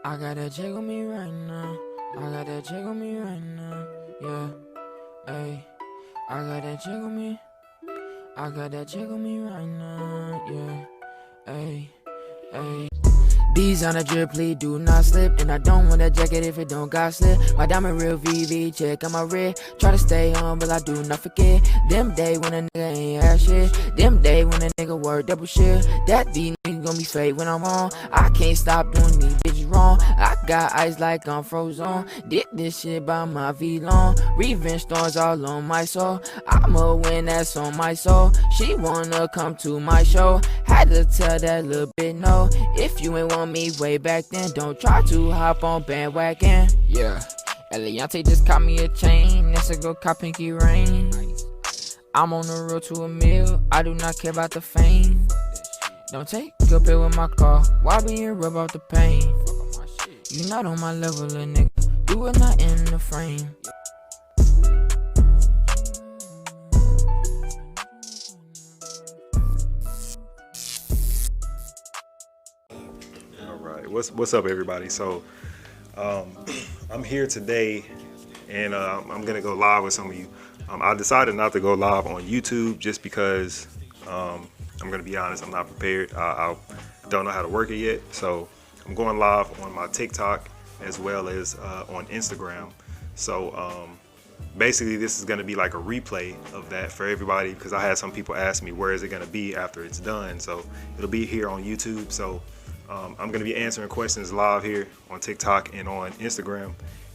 I got that chick on me right now. I got that chick on me right now. Yeah, ayy. I got that chick on me. I got that chick on me right now. Yeah, ayy, ayy. Bees on a drip, please do not slip. And I don't want that jacket if it don't got slip. My diamond real VV, check on my red. Try to stay on, but I do not forget. Them day when a nigga ain't had shit. Them day when a nigga work double shift. That these niggas gon' be fake when I'm on. I can't stop doing these bitches wrong. I got ice like I'm frozen. Did this shit by my V long. Revenge stories all on my soul. I'ma win, that's on my soul. She wanna come to my show. Had to tell that little bit no. If you ain't want me way back then, don't try to hop on bandwagon. Yeah, Eliante just caught me a chain. Let's go cop pinky ring. I'm on the road to a meal. I do not care about the fame. Don't take a pill with my car. Why being rub out the pain? You not on my level, little nigga. You are not in the frame. What's up, everybody? So I'm here today, and I'm gonna go live with some of you. I decided not to go live on YouTube just because I'm gonna be honest, I'm not prepared. I don't know how to work it yet, so I'm going live on my TikTok as well as on Instagram. So basically, this is gonna be like a replay of that for everybody, because I had some people ask me where is it gonna be after it's done. So it'll be here on YouTube. So I'm going to be answering questions live here on TikTok and on Instagram,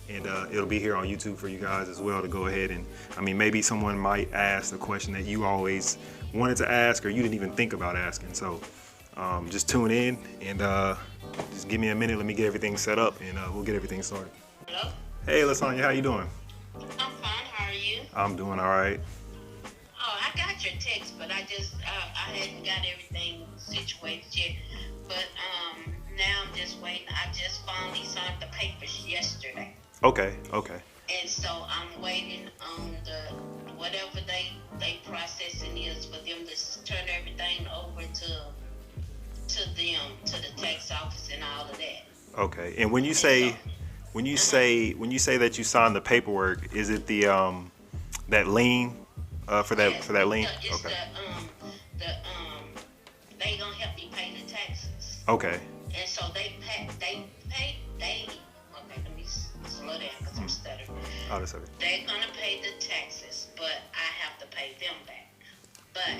and it'll be here on YouTube for you guys as well to go ahead and, I mean, maybe someone might ask the question that you always wanted to ask or you didn't even think about asking. So just tune in and just give me a minute. Let me get everything set up, and we'll get everything started. Hello? Hey, Lasagna, how you doing? I'm fine. How are you? I'm doing all right. Oh, I got your text, but I hadn't got everything situated yet. But now I'm just waiting. I just finally signed the papers yesterday. Okay. And so I'm waiting on the whatever they processing is for them to turn everything over to them, to the tax office and all of that. Okay. And when you say that you signed the paperwork, is it the that lien for that lien? It's Okay. They gonna help me pay the taxes. Okay. And so okay, let me slow down because I'm stuttering. Oh, that's okay. They're gonna pay the taxes, but I have to pay them back. But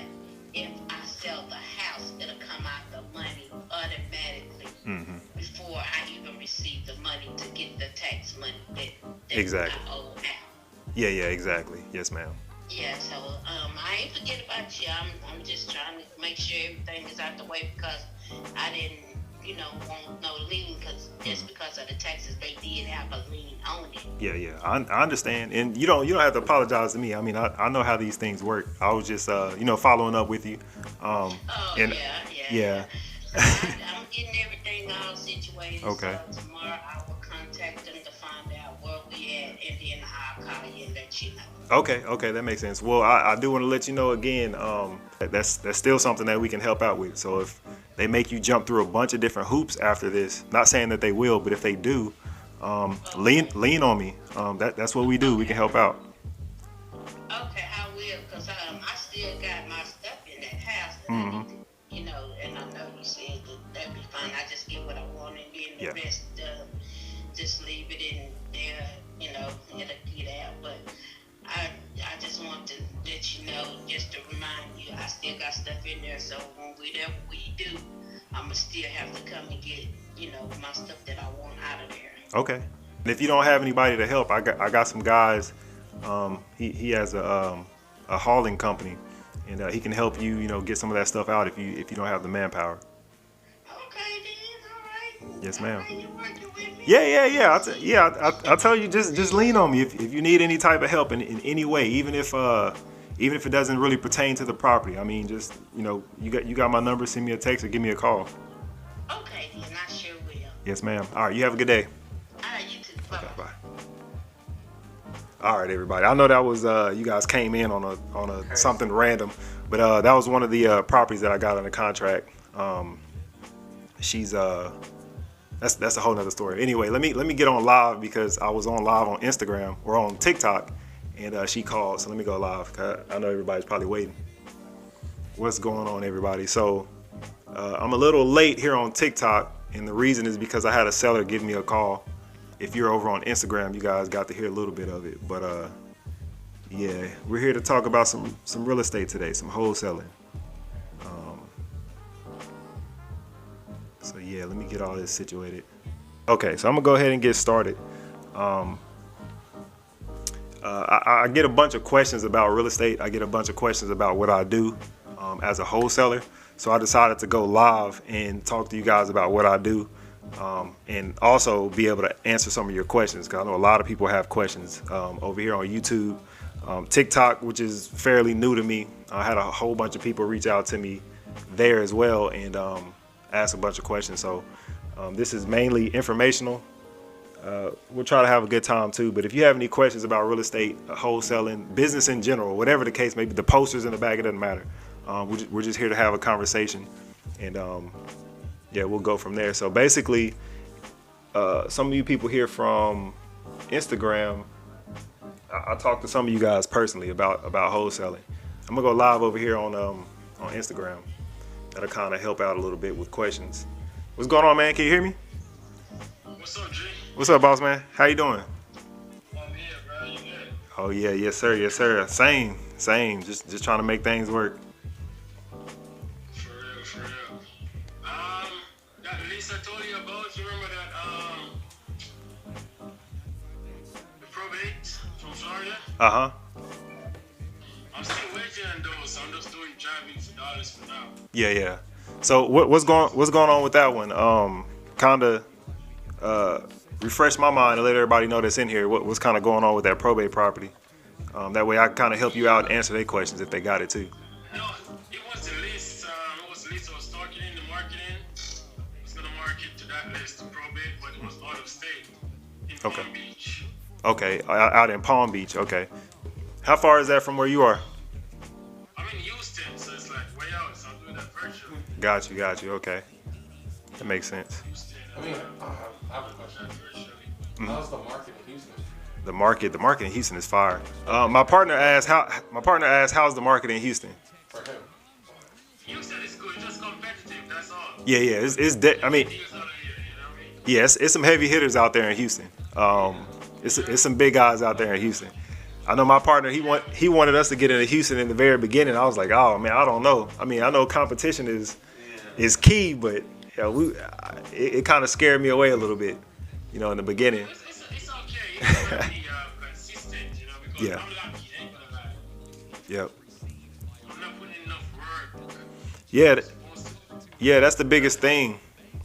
if I sell the house, it'll come out the money automatically before I even receive the money to get the tax money that Exactly. I owe out. Yeah, exactly. Yes, ma'am. Yeah, so I ain't forget about you. I'm just trying to make sure everything is out the way, because I didn't, want no lien, just because of the taxes, they did have a lien on it. Yeah. I understand, and you don't have to apologize to me. I mean, I know how these things work. I was just following up with you. Yeah. So I'm getting everything all situated. Okay. So tomorrow I will contact them to find out where we at, and then I'll call you and let you know. Okay, that makes sense. Well, I do want to let you know again, that's still something that we can help out with. So if they make you jump through a bunch of different hoops after this, not saying that they will, but if they do, lean on me. That's what we do. We can help out. Okay, I will, because I still got my stuff in that house that I need to, and I know you said that'd be fine. I just get what I want, and then the rest, just leave it in there, it'll get out. But I just want to let you know, just to remind you, I still got stuff in there, so whatever we do, I'ma still have to come and get, my stuff that I want out of there. Okay. And if you don't have anybody to help, I got some guys. He has a hauling company, and he can help you, get some of that stuff out if you don't have the manpower. Okay, then, all right. Yes, ma'am. All right, you working with me? Yeah. I'll tell you, just lean on me if you need any type of help in any way, even if it doesn't really pertain to the property. I mean, just you got my number. Send me a text or give me a call. Okay, then I sure will. Yes, ma'am. All right, you have a good day. All right, you too. Bye. Okay, bye. All right, everybody. I know that was you guys came in on a something random, but that was one of the properties that I got under contract. She's that's a whole nother story. Anyway, let me get on live because I was on live on Instagram or on TikTok, and she called. So let me go live. I know everybody's probably waiting. What's going on, everybody? So I'm a little late here on TikTok, and the reason is because I had a seller give me a call. If you're over on Instagram, you guys got to hear a little bit of it. But yeah, we're here to talk about some real estate today, some wholesaling. So yeah, let me get all this situated. Okay, so I'm gonna go ahead and get started. I get a bunch of questions about real estate. I get a bunch of questions about what I do as a wholesaler. So I decided to go live and talk to you guys about what I do, and also be able to answer some of your questions, because I know a lot of people have questions over here on YouTube. TikTok, which is fairly new to me. I had a whole bunch of people reach out to me there as well and ask a bunch of questions. So this is mainly informational. We'll try to have a good time too, but if you have any questions about real estate, wholesaling, business in general, whatever the case, maybe the posters in the back, it doesn't matter. We're just here to have a conversation, and yeah, we'll go from there. So basically, some of you people here from Instagram, I talked to some of you guys personally about wholesaling. I'm gonna go live over here on Instagram. That'll kind of help out a little bit with questions. What's going on, man? Can you hear me? What's up, G? What's up, boss man? How you doing? I'm here, bro. You good? Oh yeah, yes sir, yes sir. Same. Just trying to make things work. For real. That lease I told you about, you remember that the probate from Florida? Uh-huh. I'm still waiting on those. I'm just doing driving for dollars for now. Yeah. So what's going on with that one? Kinda refresh my mind and let everybody know that's in here what's kind of going on with that probate property. That way I can kind of help you out and answer their questions if they got it too. No, it was the list. It was the list I was talking in the marketing. I was gonna market to that list to probate, but it was out of state in Palm Beach. Okay, out in Palm Beach. Okay. How far is that from where you are? I'm in Houston, so it's like way out. So I'm doing that virtually. Got you. Okay. That makes sense. Houston. I have a question. How's the market in Houston? The market in Houston is fire. My partner asked how's the market in Houston? For him. Houston is good, just competitive, that's all. Yeah. It's some heavy hitters out there in Houston. It's some big guys out there in Houston. I know my partner, he wanted us to get into Houston in the very beginning. I was like, oh man, I don't know. I mean, I know competition is key, but it kind of scared me away a little bit, in the beginning. It's okay. You gotta be consistent, because Yeah. I'm lucky. I ain't gonna lie. Yep. I'm not putting enough work. Yeah, that's the biggest thing.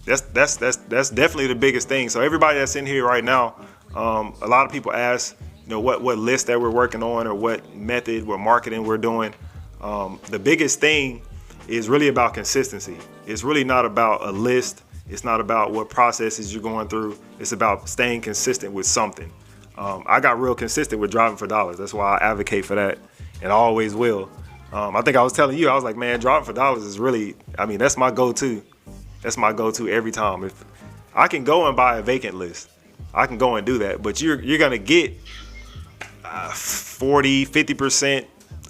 That's definitely the biggest thing. So everybody that's in here right now, a lot of people ask, what list that we're working on or what method, what marketing we're doing. The biggest thing is really about consistency. It's really not about a list. It's not about what processes you're going through. It's about staying consistent with something. I got real consistent with driving for dollars. That's why I advocate for that, and I always will. I think I was telling you, I was like, man, driving for dollars is really, that's my go-to. That's my go-to every time. If I can go and buy a vacant list, I can go and do that. But you're gonna get 40, 50%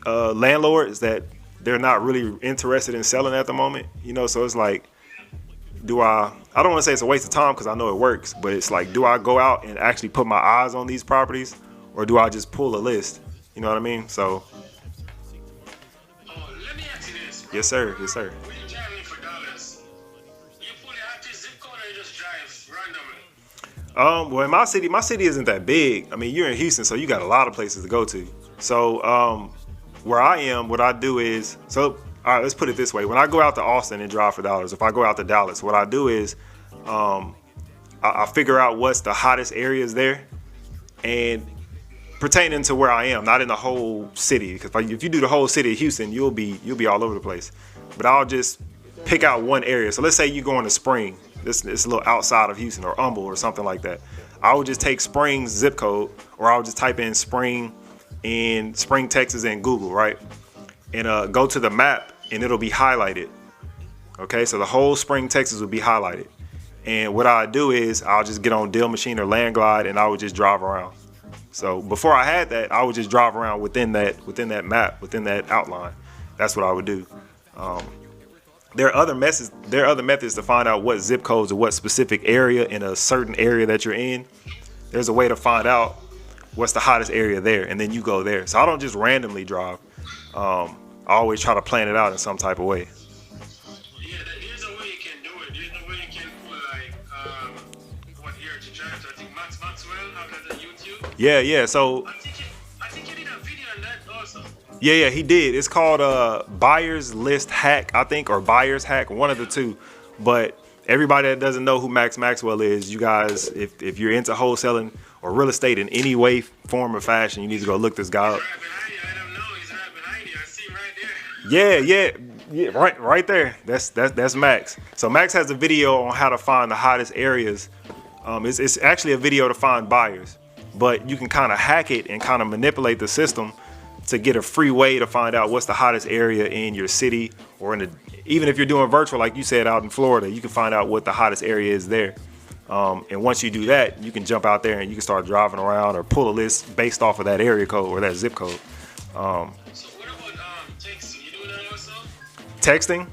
landlords that they're not really interested in selling at the moment. So it's like, I don't want to say it's a waste of time because I know it works, but it's like, do I go out and actually put my eyes on these properties, or do I just pull a list? You know what I mean? So. Oh, let me ask you this, bro. Yes, sir. When you're driving for dollars, you pull the active zip code or you just drive randomly? Well, in my city isn't that big. I mean, you're in Houston, so you got a lot of places to go to. So, where I am, what I do is, all right, let's put it this way. When I go out to Austin and drive for dollars, if I go out to Dallas, what I do is, I figure out what's the hottest areas there, and pertaining to where I am, not in the whole city. Because if you do the whole city of Houston, you'll be all over the place. But I'll just pick out one area. So let's say you go into Spring. It's a little outside of Houston, or Humble or something like that. I would just take Spring's zip code, or I would just type in Spring, Texas in Google, right? And go to the map, and it'll be highlighted. Okay, so the whole Spring, Texas will be highlighted. And what I do is I'll just get on DealMachine or Landglide and I would just drive around. So before I had that, I would just drive around within that map, within that outline. That's what I would do. There are other methods to find out what zip codes or what specific area in a certain area that you're in. There's a way to find out what's the hottest area there, and then you go there. So I don't just randomly drive. I always try to plan it out in some type of way. Yeah, there's a way you can do it. There's a way you can put like what area to drive to. I think Maxwell have that on YouTube. Yeah. So I think you did a video on that also. yeah, he did. It's called Buyer's List Hack, I think, or Buyer's Hack, one of the two. But everybody that doesn't know who Max Maxwell is, you guys, if you're into wholesaling or real estate in any way, form, or fashion, you need to go look this guy up. I don't know. He's right behind you. I see him right there. Yeah, right there. That's Max. So Max has a video on how to find the hottest areas. It's actually a video to find buyers, but you can kind of hack it and kind of manipulate the system to get a free way to find out what's the hottest area in your city, or even if you're doing virtual, like you said, out in Florida, you can find out what the hottest area is there. And once you do that, you can jump out there and you can start driving around or pull a list based off of that area code or that zip code. So what about texting? You do that also? Texting?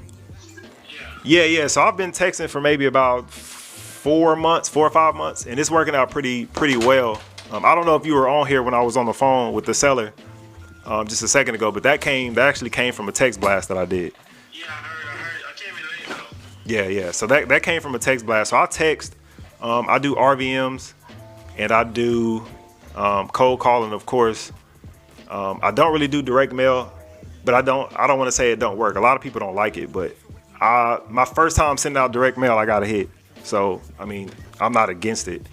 Yeah. Yeah. So I've been texting for maybe about 4 or 5 months, and it's working out pretty well. I don't know if you were on here when I was on the phone with the seller just a second ago, but that actually came from a text blast that I did. Yeah, I heard. I came in late though. Yeah. So that came from a text blast. So I text. I do RVMs, and I do cold calling, of course. I don't really do direct mail, but I don't want to say it don't work. A lot of people don't like it, but my first time sending out direct mail, I got a hit. So I mean, I'm not against it.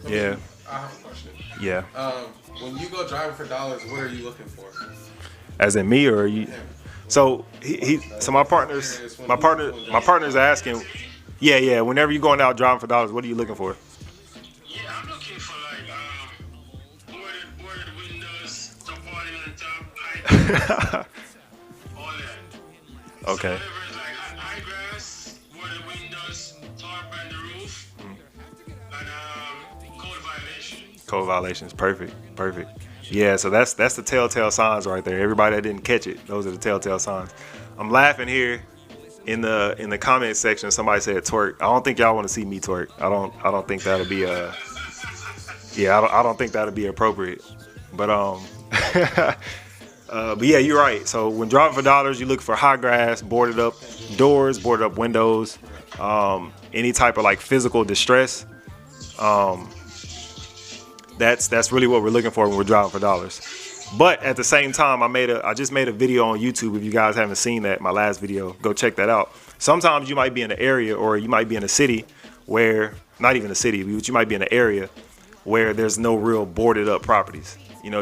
Yeah. I have a question. Yeah. When you go driving for dollars, what are you looking for? As in me, or are you? Him. So so my partner's asking. Yeah. Whenever you're going out driving for dollars, what are you looking for? Yeah, I'm looking for like boarded windows, top party on top, all that. Okay. So whatever is like high grass, boarded windows, tarp on the roof, and code violation. Code violations, perfect. Yeah, so that's the telltale signs right there. Everybody that didn't catch it, those are the telltale signs. I'm laughing here in the comment section. Somebody said twerk. I don't think y'all want to see me twerk. I don't think that'll be I don't think that'll be appropriate. But but yeah, you're right. So when driving for dollars, you look for high grass, boarded up doors, boarded up windows, any type of like physical distress. That's really what we're looking for when we're driving for dollars. But at the same time, I just made a video on YouTube. If you guys haven't seen that, my last video, go check that out. Sometimes you might be in an area, or you might be in a city where, not even a city, but you might be in an area where there's no real boarded up properties. You know,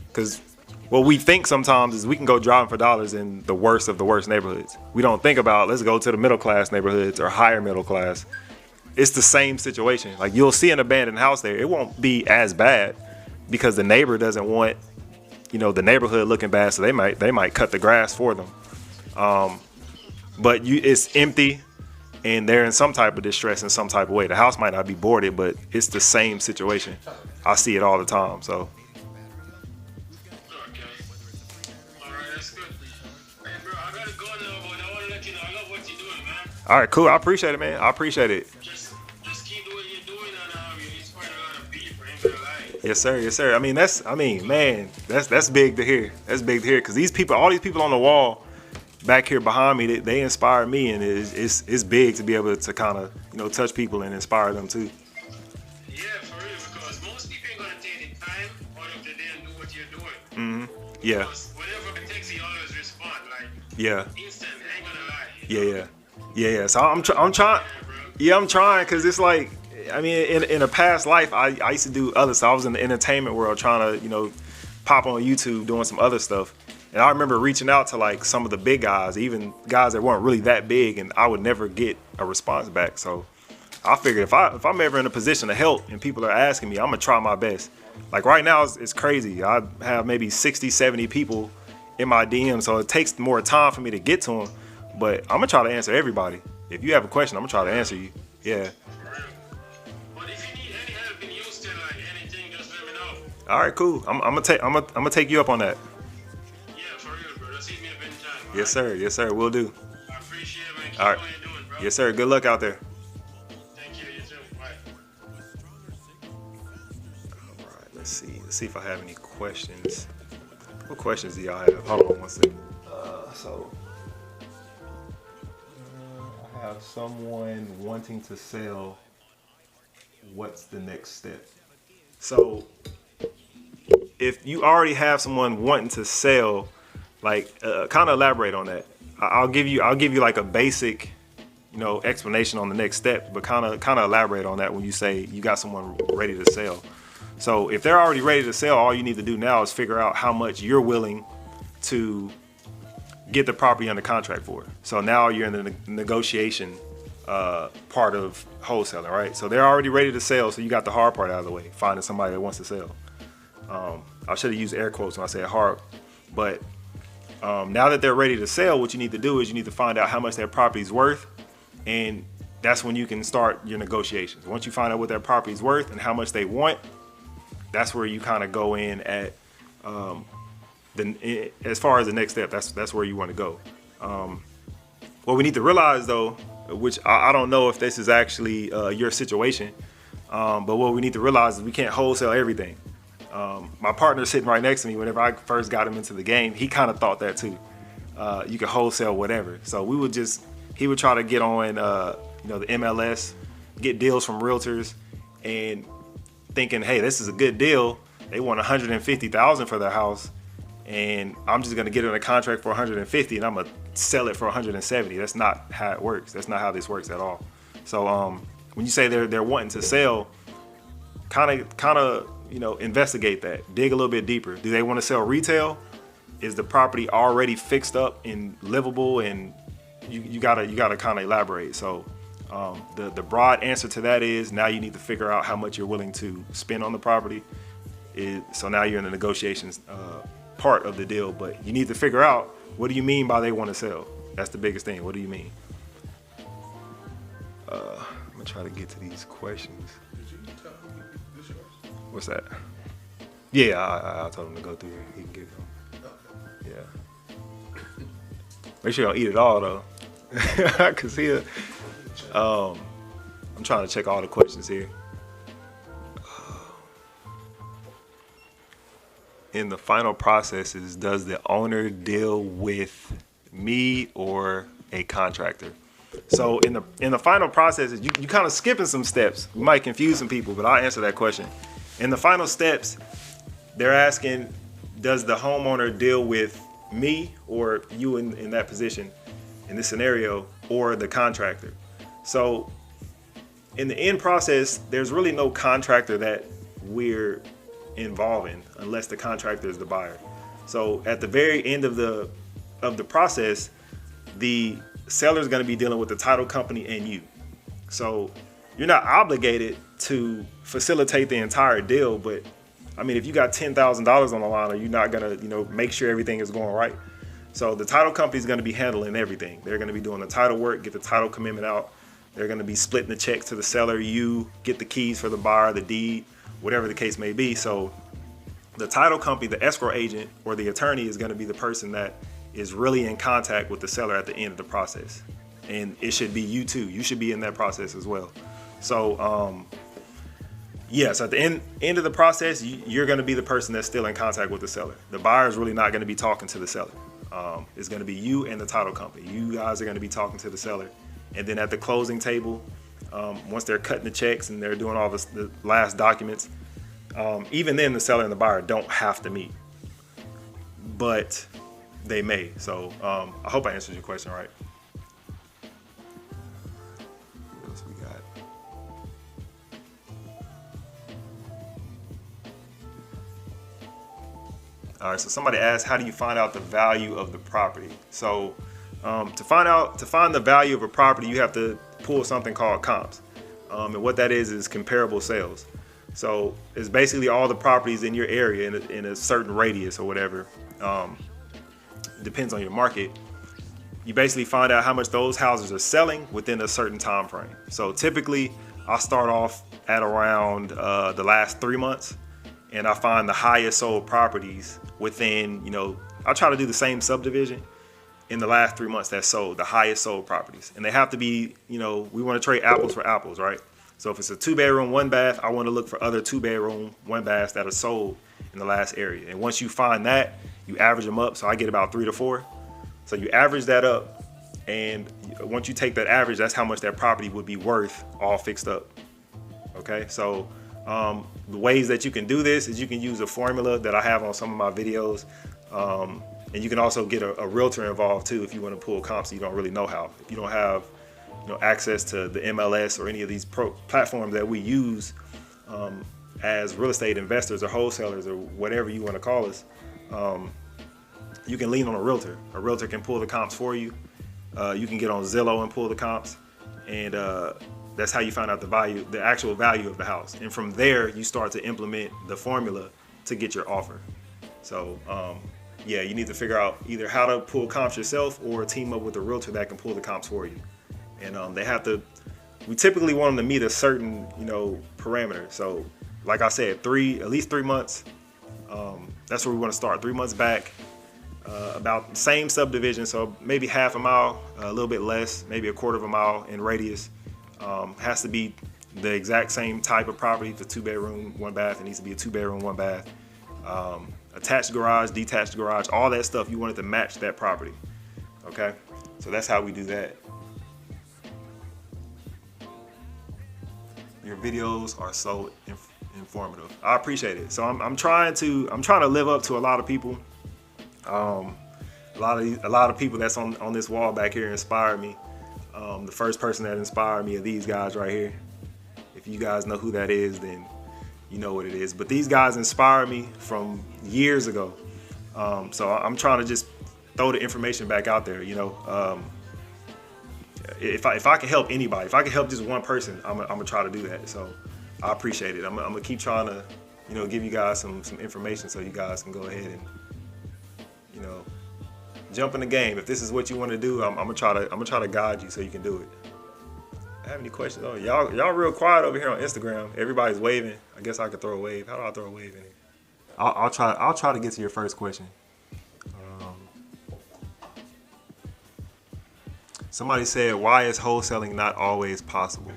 because what we think sometimes is we can go driving for dollars in the worst of the worst neighborhoods. We don't think about, let's go to the middle class neighborhoods or higher middle class. It's the same situation. Like, you'll see an abandoned house there. It won't be as bad because the neighbor doesn't want, the neighborhood looking bad, so they might cut the grass for them. But it's empty, and they're in some type of distress in some type of way. The house might not be boarded, but it's the same situation. I see it all the time. So. Okay. All right, that's good. Hey, bro, I gotta go now, but I want to let you know I love what you're doing, man. All right, cool. I appreciate it, man. I appreciate it. Just keep doing what you're doing, and you inspire a lot of people in real life. Yes, sir. Man, that's big to hear. That's big to hear, because all these people on the wall back here behind me, they inspire me, and it's big to be able to kind of touch people and inspire them too. Yeah, for real, because most people ain't gonna take the time out of the day and do what you're doing. Mm-hmm. Yeah. Because whatever it takes, you always respond. Like, Yeah. instant, I ain't gonna lie. Yeah. So I'm trying. Yeah, I'm trying, because it's like, I mean, in a past life, I used to do other stuff. I was in the entertainment world trying to, pop on YouTube doing some other stuff. And I remember reaching out to like some of the big guys, even guys that weren't really that big, and I would never get a response back. So I figured if I'm ever in a position to help and people are asking me, I'm gonna try my best. Like right now, it's crazy. I have maybe 60, 70 people in my DM, so it takes more time for me to get to them. But I'm gonna try to answer everybody. if you have a question, I'm gonna try to answer you. Yeah. For real. But if you need any help in Houston, like anything, just let me know. All right, cool. I'm gonna take you up on that. Yeah, for real, bro. Just hit me up anytime. Yes, sir. Yes, sir. We'll do. I appreciate it, man. Keep All right. doing what you're doing, bro. Yes, sir. Good luck out there. Thank you. You too. Bye. All right. Let's see if I have any questions. What questions do y'all have? Hold on one second. I have someone wanting to sell. What's the next step? So, if you already have someone wanting to sell, like, kind of elaborate on that. I'll give you like a basic, explanation on the next step, but kind of elaborate on that when you say you got someone ready to sell. So if they're already ready to sell, all you need to do now is figure out how much you're willing to get the property under contract for. So now you're in the negotiation part of wholesaling, right? So they're already ready to sell, so you got the hard part out of the way, finding somebody that wants to sell. I should have used air quotes when I said hard, but now that they're ready to sell, what you need to do is you need to find out how much that property's worth, and that's when you can start your negotiations. Once you find out what that property's worth and how much they want, that's where you kind of go in at as far as the next step. That's where you want to go. What we need to realize, though, which I don't know if this is actually your situation, but what we need to realize is we can't wholesale everything. My partner sitting right next to me, whenever I first got him into the game, he kind of thought that too. You could wholesale whatever. So he would try to get on, the MLS, get deals from realtors, and thinking, hey, this is a good deal. They want $150,000 for their house, and I'm just gonna get it in a contract for $150,000, and I'm gonna sell it for $170,000. That's not how it works. That's not how this works at all. So when you say they're wanting to sell, kind of investigate that. Dig a little bit deeper. Do they want to sell retail? Is the property already fixed up and livable? And you gotta kind of elaborate. So the broad answer to that is now you need to figure out how much you're willing to spend on the property. So now you're in the negotiations part of the deal, but you need to figure out, what do you mean by they want to sell? That's the biggest thing. What do you mean? I'm gonna try to get to these questions. Did you tell me this yours? What's that? Yeah, I told him to go through it. He can get them. Okay. Yeah. Make sure you don't eat it all though, cause here, I'm trying to check all the questions here. In the final processes, does the owner deal with me or a contractor? So in the final processes, you kind of skipping some steps. We might confuse some people, but I'll answer that question. In the final steps, they're asking, does the homeowner deal with me or you in that position, in this scenario, or the contractor? So in the end process, there's really no contractor that we're involving unless the contractor is the buyer. So at the very end of the process, the seller is going to be dealing with the title company and you. So you're not obligated to facilitate the entire deal, but I mean, if you got $10,000 on the line, are you not going to, make sure everything is going right? So the title company is going to be handling everything. They're going to be doing the title work, get the title commitment out. They're going to be splitting the checks to the seller. You get the keys for the buyer, the deed, whatever the case may be. So the title company, the escrow agent, or the attorney is going to be the person that is really in contact with the seller at the end of the process. And it should be you too. You should be in that process as well. So, yes, at the end of the process, you're going to be the person that's still in contact with the seller. The buyer is really not going to be talking to the seller. It's going to be you and the title company. You guys are going to be talking to the seller. And then at the closing table, once they're cutting the checks and they're doing all the last documents, even then the seller and the buyer don't have to meet, but they may. So I hope I answered your question right. What else we got? All right, so somebody asked, how do you find out the value of the property? So to find the value of a property, you have to pull something called comps. And what that is comparable sales. So it's basically all the properties in your area in a certain radius or whatever. Depends on your market. you basically find out how much those houses are selling within a certain time frame. So typically, I start off at around the last 3 months, and I find the highest sold properties within, I try to do the same subdivision in the last 3 months that sold, the highest sold properties. And they have to be, we want to trade apples for apples, right? So if it's a 2-bedroom, 1-bath, I want to look for other 2-bedroom, 1-baths that are sold in the last area. And once you find that, you average them up. So I get about 3 to 4. So you average that up, and once you take that average, that's how much that property would be worth all fixed up. Okay, so the ways that you can do this is you can use a formula that I have on some of my videos. And you can also get a realtor involved too if you want to pull comps and you don't really know how. If you don't have access to the MLS or any of these platforms that we use as real estate investors or wholesalers or whatever you want to call us, you can lean on a realtor. A realtor can pull the comps for you. You can get on Zillow and pull the comps, and that's how you find out the actual value of the house. And from there, you start to implement the formula to get your offer. So yeah, you need to figure out either how to pull comps yourself or team up with a realtor that can pull the comps for you. And we typically want them to meet a certain, parameter. So like I said, at least 3 months. That's where we want to start. 3 months back, about same subdivision. So maybe half a mile, a little bit less, maybe a quarter of a mile in radius. Has to be the exact same type of property. If it's a 2-bedroom, 1-bath, it needs to be a 2-bedroom, 1-bath. Attached garage, detached garage, all that stuff, you want it to match that property. Okay, so that's how we do that. Your videos are so informative. I appreciate it. So I'm trying to live up to a lot of people. A lot of people that's on this wall back here inspire me. The first person that inspired me are these guys right here. If you guys know who that is, then you know what it is. But these guys inspire me from years ago. So I'm trying to just throw the information back out there. If I can help anybody, if I can help just one person, I'm gonna try to do that. So I appreciate it. I'm gonna keep trying to, give you guys some information so you guys can go ahead and, jump in the game. If this is what you want to do, I'm gonna try to guide you so you can do it. Have any questions? Oh, y'all real quiet over here on Instagram. Everybody's waving. I guess I could throw a wave. How do I throw a wave in here? I'll try to get to your first question. Somebody said, why is wholesaling not always possible?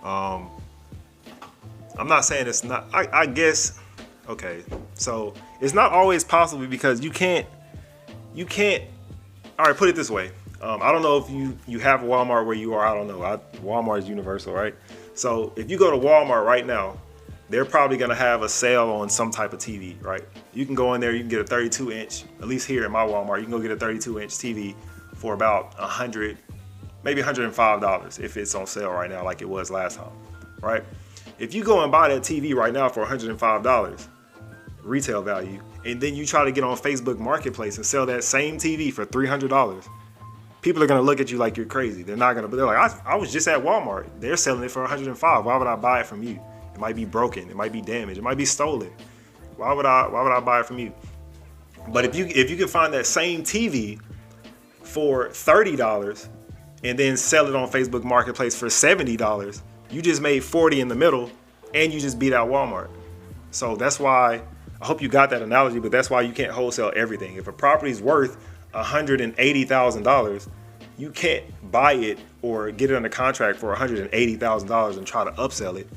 I'm not saying it's not. I guess, okay. So it's not always possible because you can't. All right, put it this way. I don't know if you have Walmart where you are. I don't know. Walmart is universal, right? So if you go to Walmart right now, they're probably going to have a sale on some type of TV, right? You can go in there, you can get a 32-inch, at least here at my Walmart, you can go get a 32-inch TV for about $100, maybe $105 if it's on sale right now like it was last time, right? If you go and buy that TV right now for $105 retail value, and then you try to get on Facebook Marketplace and sell that same TV for $300, people are going to look at you like you're crazy. They're not going to, they're like, I was just at Walmart. They're selling it for $105. Why would I buy it from you? It might be broken. It might be damaged. It might be stolen. Why would I buy it from you? But if you can find that same TV for $30 and then sell it on Facebook Marketplace for $70, you just made $40 in the middle and you just beat out Walmart. So that's why, I hope you got that analogy, but that's why you can't wholesale everything. If a property is worth $180,000, you can't buy it or get it under contract for $180,000 and try to upsell it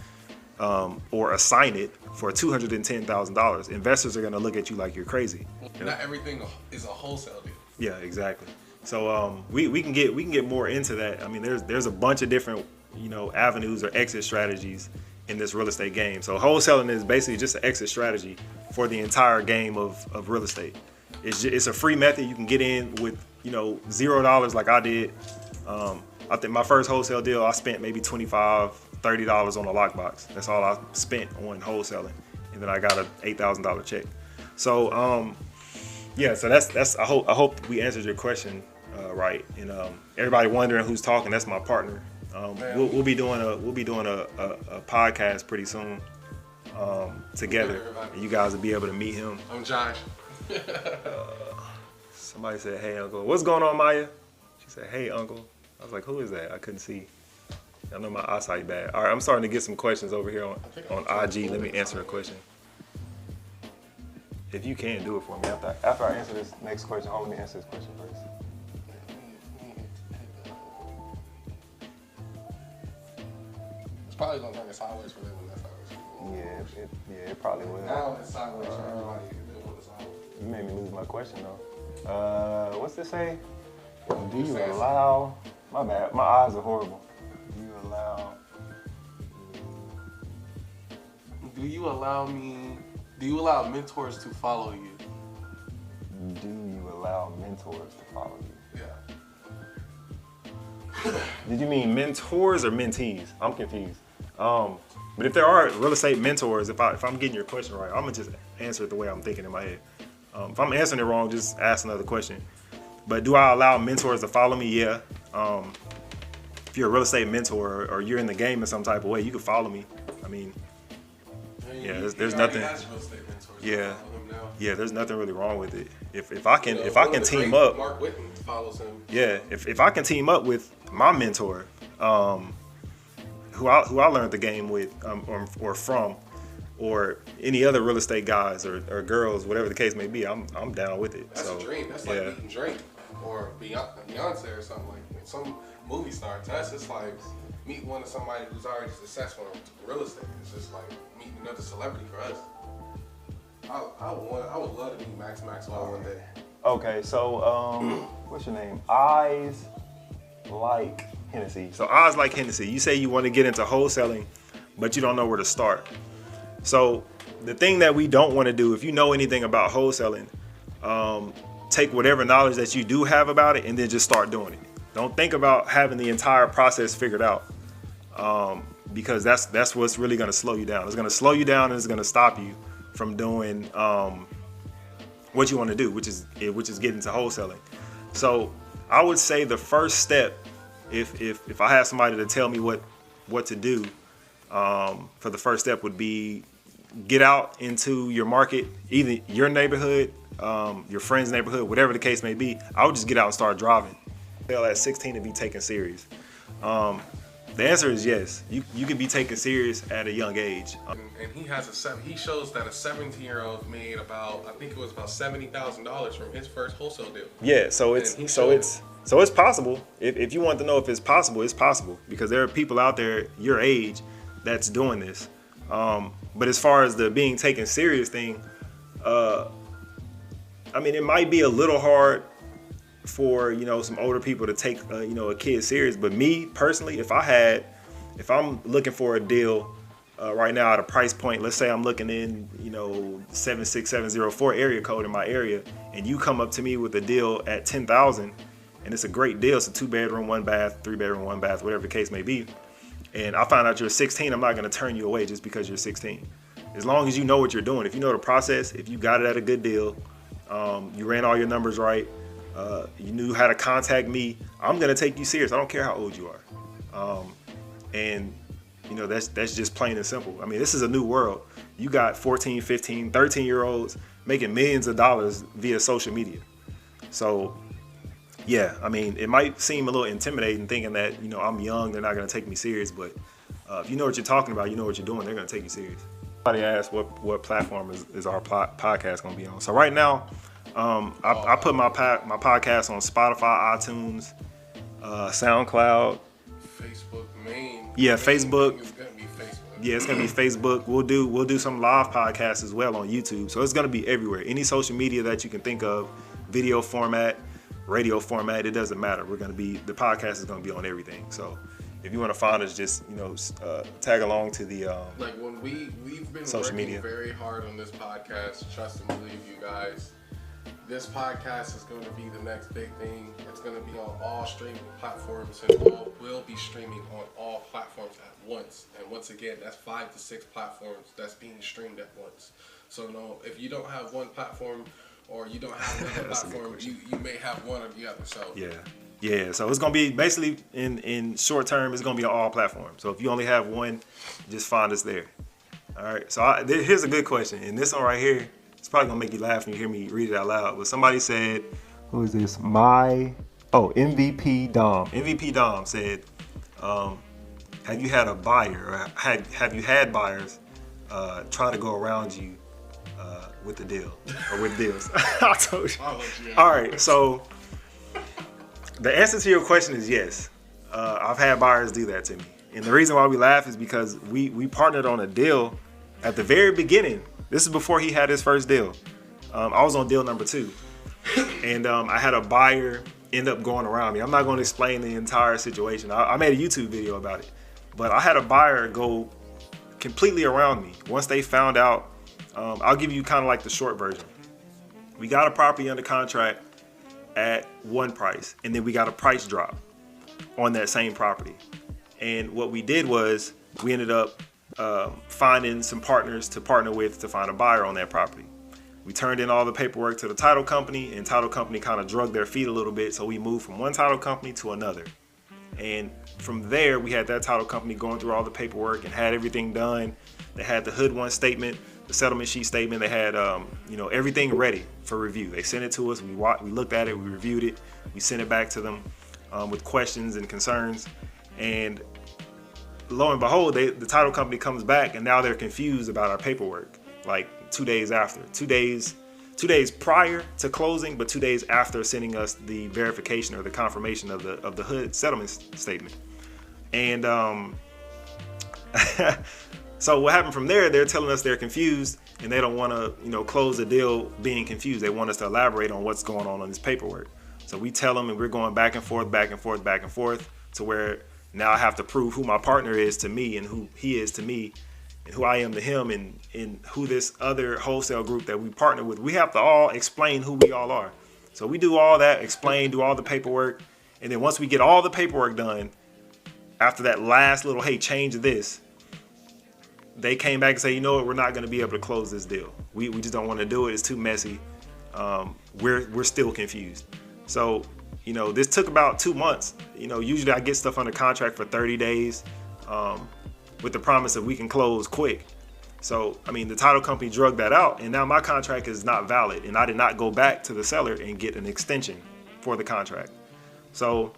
or assign it for $210,000. Investors are going to look at you like you're crazy. Not everything is a wholesale deal. Yeah, exactly. So we can get more into that. I mean, there's a bunch of different avenues or exit strategies in this real estate game. So wholesaling is basically just an exit strategy for the entire game of real estate. It's a free method. You can get in with $0 like I did. I think my first wholesale deal, I spent maybe $25, $30 on a lockbox. That's all I spent on wholesaling, and then I got an $8,000 check. So yeah, so that's I hope we answered your question right. And everybody wondering who's talking, that's my partner. We'll be doing a podcast pretty soon together. And you guys will be able to meet him. I'm Josh. Somebody said, "Hey, Uncle, what's going on, Maya?" She He said, "Hey, uncle." I was like, "Who is that?" I couldn't see. I know my eyesight bad. All right, I'm starting to get some questions over here on IG. Let me answer a question. If you can, do it for me. After I answer this next question, let me answer this question first. It's probably gonna turn it sideways for them when that's sideways. Yeah, it probably will. Now it's sideways for everybody. It's sideways. You made me lose my question though. What's this say? Do you allow? My bad. My eyes are horrible. Do you allow? Do you allow mentors to follow you? Do you allow mentors to follow you? Yeah. Did you mean mentors or mentees? I'm confused. But if there are real estate mentors, if I'm getting your question right, I'm gonna just answer it the way I'm thinking in my head. If I'm answering it wrong, just ask another question. But do I allow mentors to follow me? Yeah. If you're a real estate mentor or you're in the game in some type of way, you can follow me. I mean, yeah, there's nothing. Yeah, yeah, there's nothing really wrong with it. If I can team up. Mark Whitten follows him. Yeah, if I can team up with my mentor, who I learned the game with, or from, or any other real estate guys or girls, whatever the case may be, I'm down with it. That's a dream. That's like meeting Drake or Beyonce or something like some movie star. To us, it's like meeting somebody who's already successful in real estate. It's just like meeting another celebrity for us. I would love to meet Max Maxwell one day. Okay, so what's your name? Eyes Like Hennessy. So Eyes Like Hennessy. You say you want to get into wholesaling, but you don't know where to start. So the thing that we don't want to do, if you know anything about wholesaling, take whatever knowledge that you do have about it and then just start doing it. Don't think about having the entire process figured out, because that's what's really going to slow you down. It's going to slow you down and it's going to stop you from doing what you want to do, which is get into wholesaling. So I would say the first step, if I had somebody to tell me what to do, for the first step would be get out into your market, either your neighborhood, your friend's neighborhood, whatever the case may be. I would just get out and start driving. At 16 to be taken serious. The answer is yes. You can be taken serious at a young age. And he shows that a 17-year-old made about, I think it was about $70,000 from his first wholesale deal. Yeah, so it's possible. If you want to know if it's possible because there are people out there your age that's doing this. But as far as the being taken serious thing, I mean, it might be a little hard for some older people to take a kid serious, but me personally, if I'm looking for a deal right now at a price point, let's say I'm looking in 76704 area code in my area, and you come up to me with a deal at $10,000, and it's a great deal, it's a 2-bedroom 1 bath, 3-bedroom 1 bath, whatever the case may be, and I find out you're 16, I'm not going to turn you away just because you're 16. As long as you know what you're doing, if you know the process, if you got it at a good deal, you ran all your numbers right, you knew how to contact me, I'm gonna take you serious. I don't care how old you are. And that's just plain and simple. I mean, this is a new world. You got 14, 15, 13-year-olds making millions of dollars via social media. So yeah, I mean, it might seem a little intimidating thinking that I'm young, they're not gonna take me serious, but if you know what you're talking about, you know what you're doing, they're gonna take you serious. Somebody asked what platform is our podcast gonna be on. So right now, I put my podcast on Spotify, iTunes, SoundCloud. Facebook main. Yeah, Facebook. It's gonna be Facebook. Yeah, it's gonna be Facebook. We'll do some live podcasts as well on YouTube. So it's gonna be everywhere. Any social media that you can think of, video format, radio format, it doesn't matter. The podcast is gonna be on everything. So if you want to find us, just tag along to the like when we've been social working media very hard on this podcast. Trust and believe, you guys. This podcast is going to be the next big thing. It's going to be on all streaming platforms, and we'll be streaming on all platforms at once. And once again, that's 5 to 6 platforms that's being streamed at once. So no, if you don't have one platform or you don't have another platform, you may have one or the other. So yeah. So it's going to be basically in short term, it's going to be on all platforms. So if you only have one, just find us there. All right. So here's a good question, and this one right here. It's probably gonna make you laugh when you hear me read it out loud. But somebody said, "Who is this? My Oh, MVP Dom. MVP Dom said, have you had a buyer, or have you had buyers try to go around you with the deal or with deals? I told you. All right, so the answer to your question is yes. I've had buyers do that to me. And the reason why we laugh is because we partnered on a deal at the very beginning. This is before he had his first deal. I was on deal number 2. And I had a buyer end up going around me. I'm not going to explain the entire situation. I made a YouTube video about it. But I had a buyer go completely around me. Once they found out, I'll give you kind of like the short version. We got a property under contract at one price, and then we got a price drop on that same property. And what we did was we ended up finding some partners to partner with to find a buyer on that property. We turned in all the paperwork to the title company, and title company kind of drug their feet a little bit, so we moved from one title company to another. And from there, we had that title company going through all the paperwork and had everything done. They had the HUD 1 statement, the settlement sheet statement. They had everything ready for review. They sent it to us. We looked at it. We reviewed it. We sent it back to them with questions and concerns. And lo and behold, the title company comes back, and now they're confused about our paperwork. Like 2 days after, 2 days prior to closing, but 2 days after sending us the verification or the confirmation of the HUD settlement statement. And so what happened from there? They're telling us they're confused and they don't want to, close the deal being confused. They want us to elaborate on what's going on this paperwork. So we tell them, and we're going back and forth to where now I have to prove who my partner is to me and who he is to me, and who I am to him, and who this other wholesale group that we partner with. We have to all explain who we all are. So we do all that, do all the paperwork. And then once we get all the paperwork done, after that last little, hey, change this, they came back and say, you know what, we're not going to be able to close this deal. We just don't want to do it. It's too messy. We're still confused. So, this took about 2 months. Usually I get stuff under contract for 30 days. With the promise that we can close quick. So, the title company drugged that out, and now my contract is not valid, and I did not go back to the seller and get an extension for the contract. So,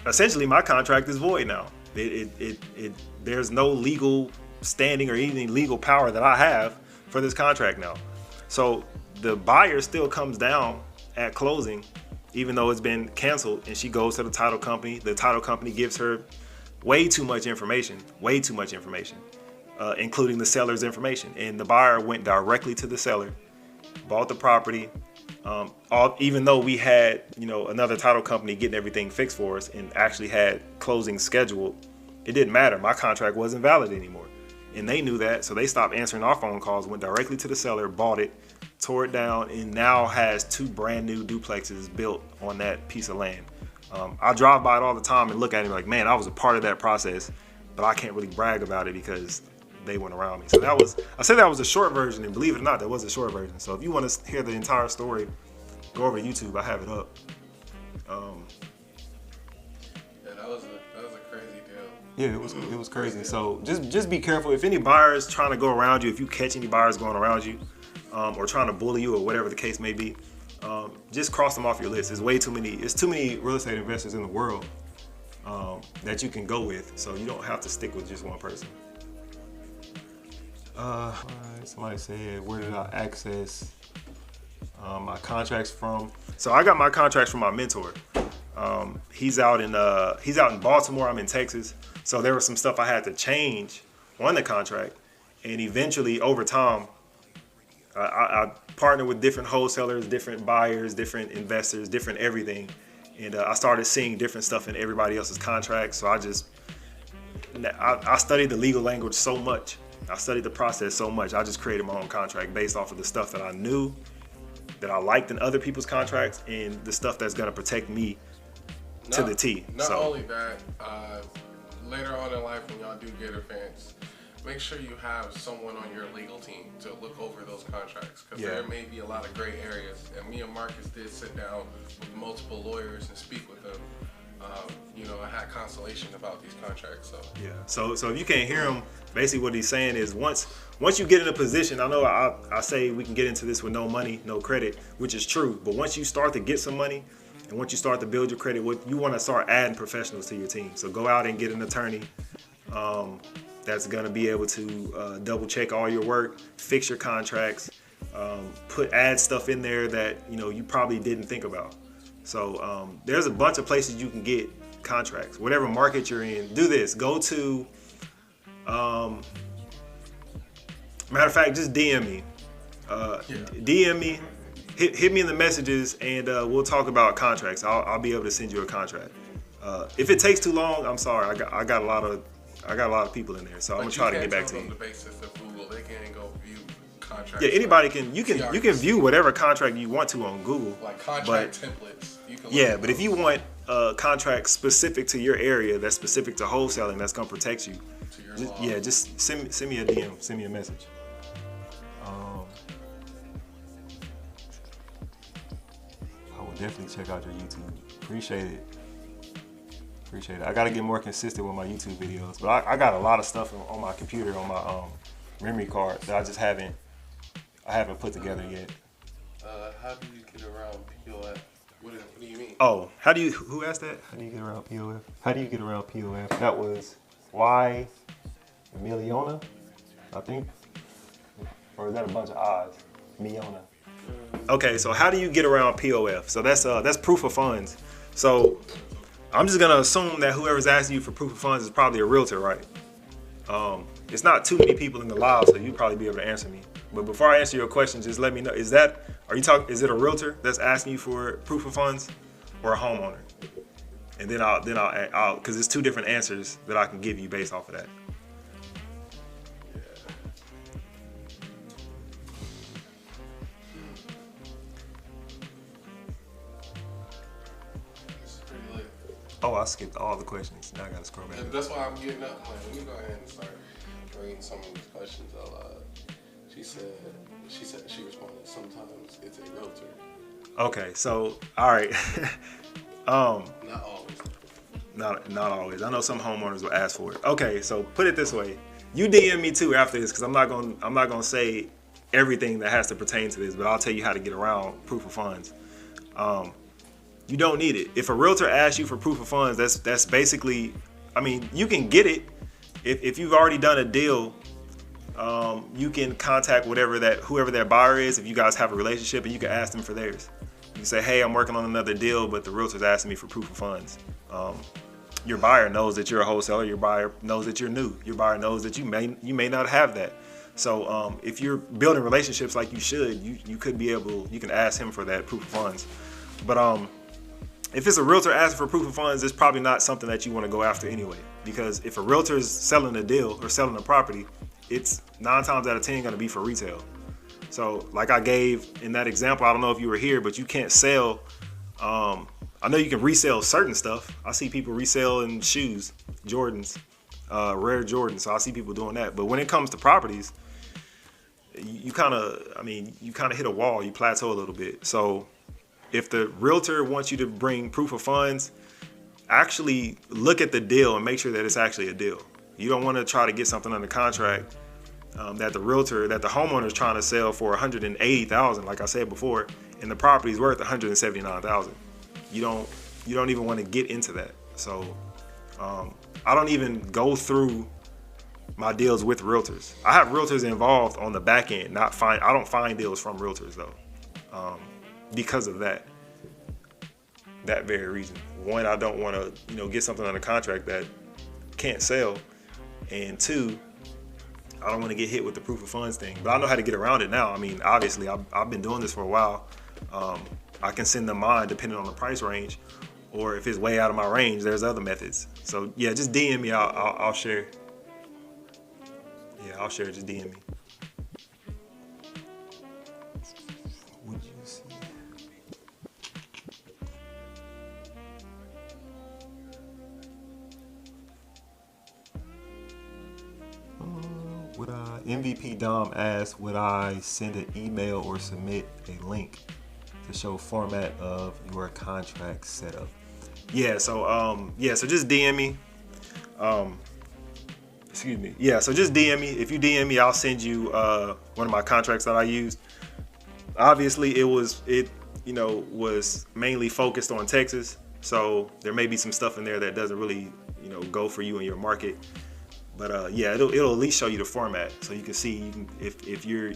essentially, my contract is void now. There's no legal standing or even legal power that I have for this contract now. So, the buyer still comes down at closing, even though it's been canceled, and she goes to the title company. The title company gives her way too much information, including the seller's information. And the buyer went directly to the seller, bought the property, even though we had, another title company getting everything fixed for us and actually had closing scheduled. It didn't matter. My contract wasn't valid anymore. And they knew that, so they stopped answering our phone calls, went directly to the seller, bought it, tore it down, and now has 2 brand new duplexes built on that piece of land. I drive by it all the time and look at it like, man, I was a part of that process, but I can't really brag about it because they went around me. So I said that was a short version, and believe it or not, that was a short version. So if you want to hear the entire story, go over to YouTube. I have it up. That was a crazy deal. Yeah, it was crazy. So just be careful. If any buyers trying to go around you, if you catch any buyers going around you, or trying to bully you or whatever the case may be, just cross them off your list. It's too many real estate investors in the world that you can go with, so you don't have to stick with just one person. Somebody said, where did I access my contracts from? So I got my contracts from my mentor. He's out in Baltimore. I'm in Texas. So there was some stuff I had to change on the contract, and eventually over time, I partnered with different wholesalers, different buyers, different investors, different everything. And I started seeing different stuff in everybody else's contracts. So I studied the legal language so much. I studied the process so much. I just created my own contract based off of the stuff that I knew, that I liked in other people's contracts, and the stuff that's going to protect me to the T. Not only that, later on in life when y'all do get advanced, make sure you have someone on your legal team to look over those contracts, because there may be a lot of gray areas. And me and Marcus did sit down with multiple lawyers and speak with them. I had consultation about these contracts. So So if you can't hear him, basically what he's saying is once you get in a position, I know I say we can get into this with no money, no credit, which is true. But once you start to get some money And once you start to build your credit, you want to start adding professionals to your team. So go out and get an attorney that's going to be able to double check all your work, fix your contracts, add stuff in there that you probably didn't think about. So there's a bunch of places you can get contracts. Whatever market you're in, do this. Go to, matter of fact, just DM me. DM me. Hit me in the messages, and we'll talk about contracts. I'll be able to send you a contract. If it takes too long, I'm sorry. I got a lot of people in there, so I'm gonna try to get back to you. On the basis of Google, they can't go view contracts. Yeah, anybody can. You can view whatever contract you want to on Google. Like contract templates. But if you want a contract specific to your area, that's specific to wholesaling, that's gonna protect you. Just send me a DM, send me a message. Definitely check out your YouTube. Appreciate it. I got to get more consistent with my YouTube videos, but I got a lot of stuff on my computer, on my memory card that I haven't put together yet. How do you get around POF? What do you mean? Oh, who asked that? How do you get around POF? That was Y Miliona, I think. Or is that a bunch of I's? Miliona. Okay, so how do you get around POF? So that's proof of funds. So I'm just gonna assume that whoever's asking you for proof of funds is probably a realtor, right? It's not too many people in the live, so you'll probably be able to answer me. But before I answer your question, just let me know: is it a realtor that's asking you for proof of funds, or a homeowner? And then I'll because it's two different answers that I can give you based off of that. Oh, I skipped all the questions. Now I gotta scroll back. That's why I'm getting up. Let me go ahead and start reading some of these questions out loud. She said she responded, sometimes it's a realtor. Okay, so all right. Not always. Not always. I know some homeowners will ask for it. Okay, so put it this way. You DM me too after this, because I'm not gonna say everything that has to pertain to this, but I'll tell you how to get around proof of funds. You don't need it. If a realtor asks you for proof of funds, that's basically, I mean, you can get it if you've already done a deal. You can contact whoever their buyer is, if you guys have a relationship, and you can ask them for theirs. You can say, hey, I'm working on another deal, but the realtor's asking me for proof of funds. Your buyer knows that you're a wholesaler. Your buyer knows that you're new. Your buyer knows that you may not have that. So if you're building relationships like you should, you can ask him for that proof of funds. But if it's a realtor asking for proof of funds, it's probably not something that you want to go after anyway. Because if a realtor is selling a deal or selling a property, it's 9 times out of 10 going to be for retail. So like I gave in that example, I don't know if you were here, but you can't sell. I know you can resell certain stuff. I see people reselling shoes, Jordans, rare Jordans. So I see people doing that. But when it comes to properties, you kind of hit a wall. You plateau a little bit. So if the realtor wants you to bring proof of funds, actually look at the deal and make sure that it's actually a deal. You don't want to try to get something under contract that the homeowner is trying to sell for $180,000, like I said before, and the property is worth $179,000. You don't even want to get into that. So I don't even go through my deals with realtors. I have realtors involved on the back end. I don't find deals from realtors though. Because of that very reason. One, I don't want to, get something under contract that can't sell, and two, I don't want to get hit with the proof of funds thing. But I know how to get around it now. I mean, obviously, I've been doing this for a while. I can send them mine depending on the price range, or if it's way out of my range, there's other methods. So yeah, just DM me. I'll share. Yeah, I'll share. Just DM me. Would you see? MVP Dom asked, would I send an email or submit a link to show format of your contract setup? Yeah, so just DM me. Excuse me. Yeah, so just DM me. If you DM me, I'll send you one of my contracts that I used. Obviously, was mainly focused on Texas. So there may be some stuff in there that doesn't really, go for you in your market. But yeah, it'll at least show you the format, so you can see if you're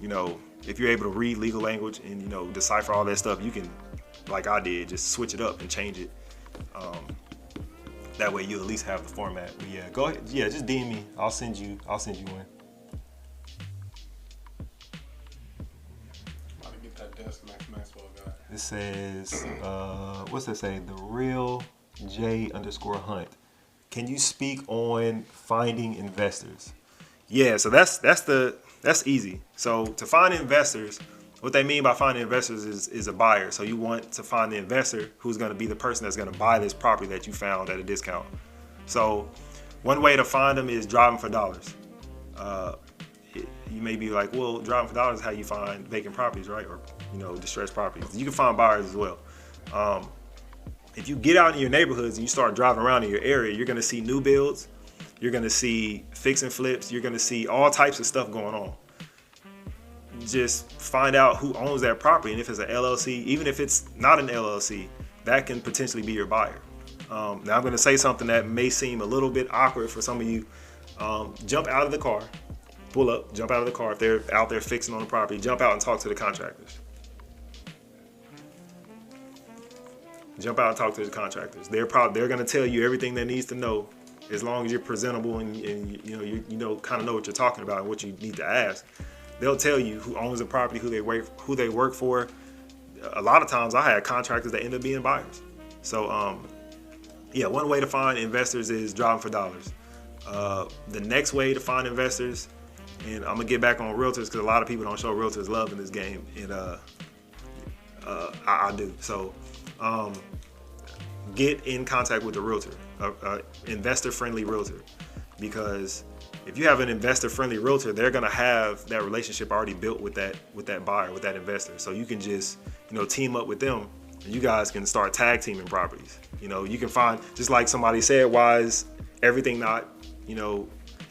able to read legal language and decipher all that stuff, you can, like I did, just switch it up and change it. That way you at least have the format. But yeah, go ahead. Yeah, just DM me. I'll send you one. About to get that desk Maxwell guy. It says, what's that say? The real J_Hunt. Can you speak on finding investors? Yeah, so that's easy. So to find investors, what they mean by finding investors is a buyer. So you want to find the investor who's going to be the person that's going to buy this property that you found at a discount. So one way to find them is driving for dollars. You may be like, well, driving for dollars is how you find vacant properties, right? Or distressed properties. You can find buyers as well. If you get out in your neighborhoods and you start driving around in your area, you're going to see new builds. You're going to see fix and flips. You're going to see all types of stuff going on. Just find out who owns that property, and if it's an LLC, even if it's not an LLC, that can potentially be your buyer. Now I'm going to say something that may seem a little bit awkward for some of you. Jump out of the car, pull up, jump out of the car. If they're out there fixing on the property, jump out and talk to the contractors. Jump out and talk to the contractors. They're going to tell you everything they needs to know, as long as you're presentable and you kind of know what you're talking about and what you need to ask. They'll tell you who owns the property, who they work for. A lot of times I had contractors that end up being buyers. So yeah, one way to find investors is driving for dollars. The next way to find investors, and I'm gonna get back on realtors because a lot of people don't show realtors love in this game, and I do. So get in contact with a realtor, investor-friendly realtor, because if you have an investor-friendly realtor, they're gonna have that relationship already built with that buyer, with that investor. So you can just team up with them, and you guys can start tag teaming properties. You can find, just like somebody said, why is everything not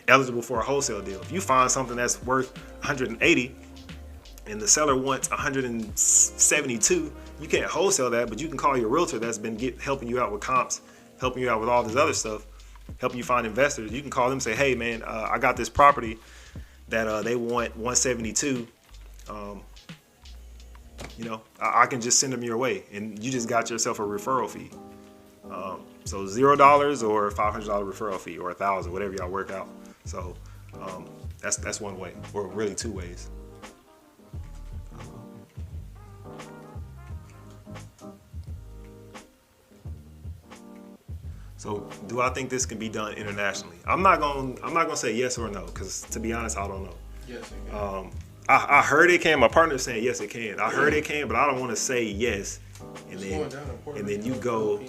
eligible for a wholesale deal? If you find something that's worth 180 and the seller wants 172, you can't wholesale that, but you can call your realtor that's been helping you out with comps, helping you out with all this other stuff, helping you find investors. You can call them and say, hey man, I got this property that they want 172. I can just send them your way, and you just got yourself a referral fee. So $0 or $500 referral fee, or $1,000, whatever y'all work out. So that's one way, or really two ways. So do I think this can be done internationally? I'm not gonna say yes or no, because to be honest, I don't know. Yes, it can. I heard it can. My partner's saying yes, it can. I heard it can, but I don't want to say yes, and then you go.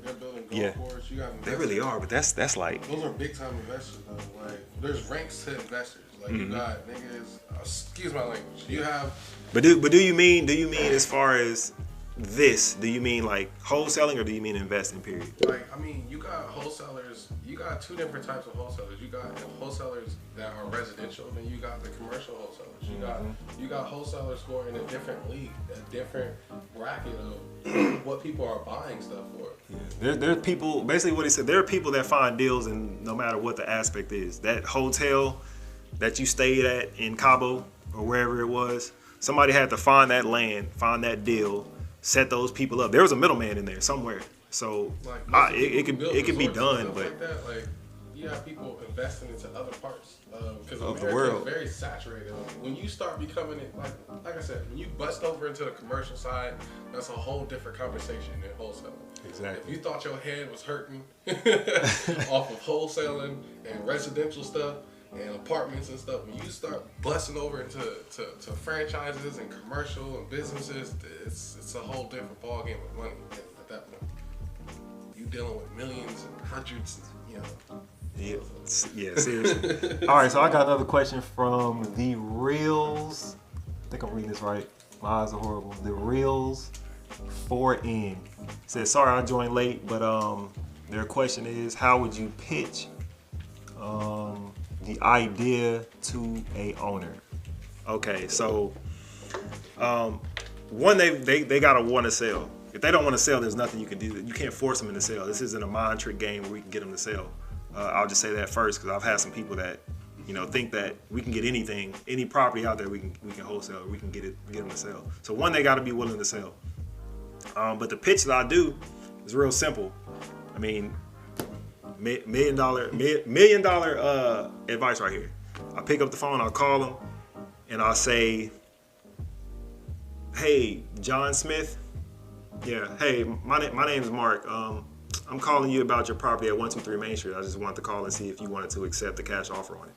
They're building golf courses. You got they really are, but that's like, those are big time investors though. Like there's ranks to investors. Like you got niggas. Excuse my language. You have. But do you mean as far as this? Do you mean like wholesaling, or do you mean investing? Period. Like you got wholesalers. You got two different types of wholesalers. You got wholesalers that are residential, then you got the commercial wholesalers. You got wholesalers who are in a different league, a different bracket of what people are buying stuff for. Yeah. There's people, basically what he said, there are people that find deals, and no matter what the aspect is, that hotel that you stayed at in Cabo or wherever it was, somebody had to find that land, find that deal, set those people up. There was a middleman in there somewhere. So it could be done, but you have people investing into other parts because of America the world is very saturated. When you start becoming like I said, when you bust over into the commercial side, that's a whole different conversation than wholesaling. Exactly. If you thought your head was hurting off of wholesaling and residential stuff and apartments and stuff, when you start busting over into to franchises and commercial and businesses, it's a whole different ballgame of money at that point. You dealing with millions and hundreds, Yeah, seriously. All right, so I got another question from the Reels. I think I'm reading this right. My eyes are horrible. The Reels 4N says, sorry I joined late, but their question is, how would you pitch the idea to a owner? Okay, so one, they gotta want to sell. If they don't want to sell, there's nothing you can do. You can't force them into sell. This isn't a mind trick game where we can get them to sell. I'll just say that first, because I've had some people that, you know, think that we can get anything, any property out there, we can wholesale, we can get them to sell. So one, they got to be willing to sell. But the pitch that I do is real simple. I mean, million dollar advice right here. I pick up the phone, I'll call them, and I'll say, "Hey, John Smith. Yeah. Hey, my name is Mark. I'm calling you about your property at 123 Main Street. I just wanted to call and see if you wanted to accept the cash offer on it."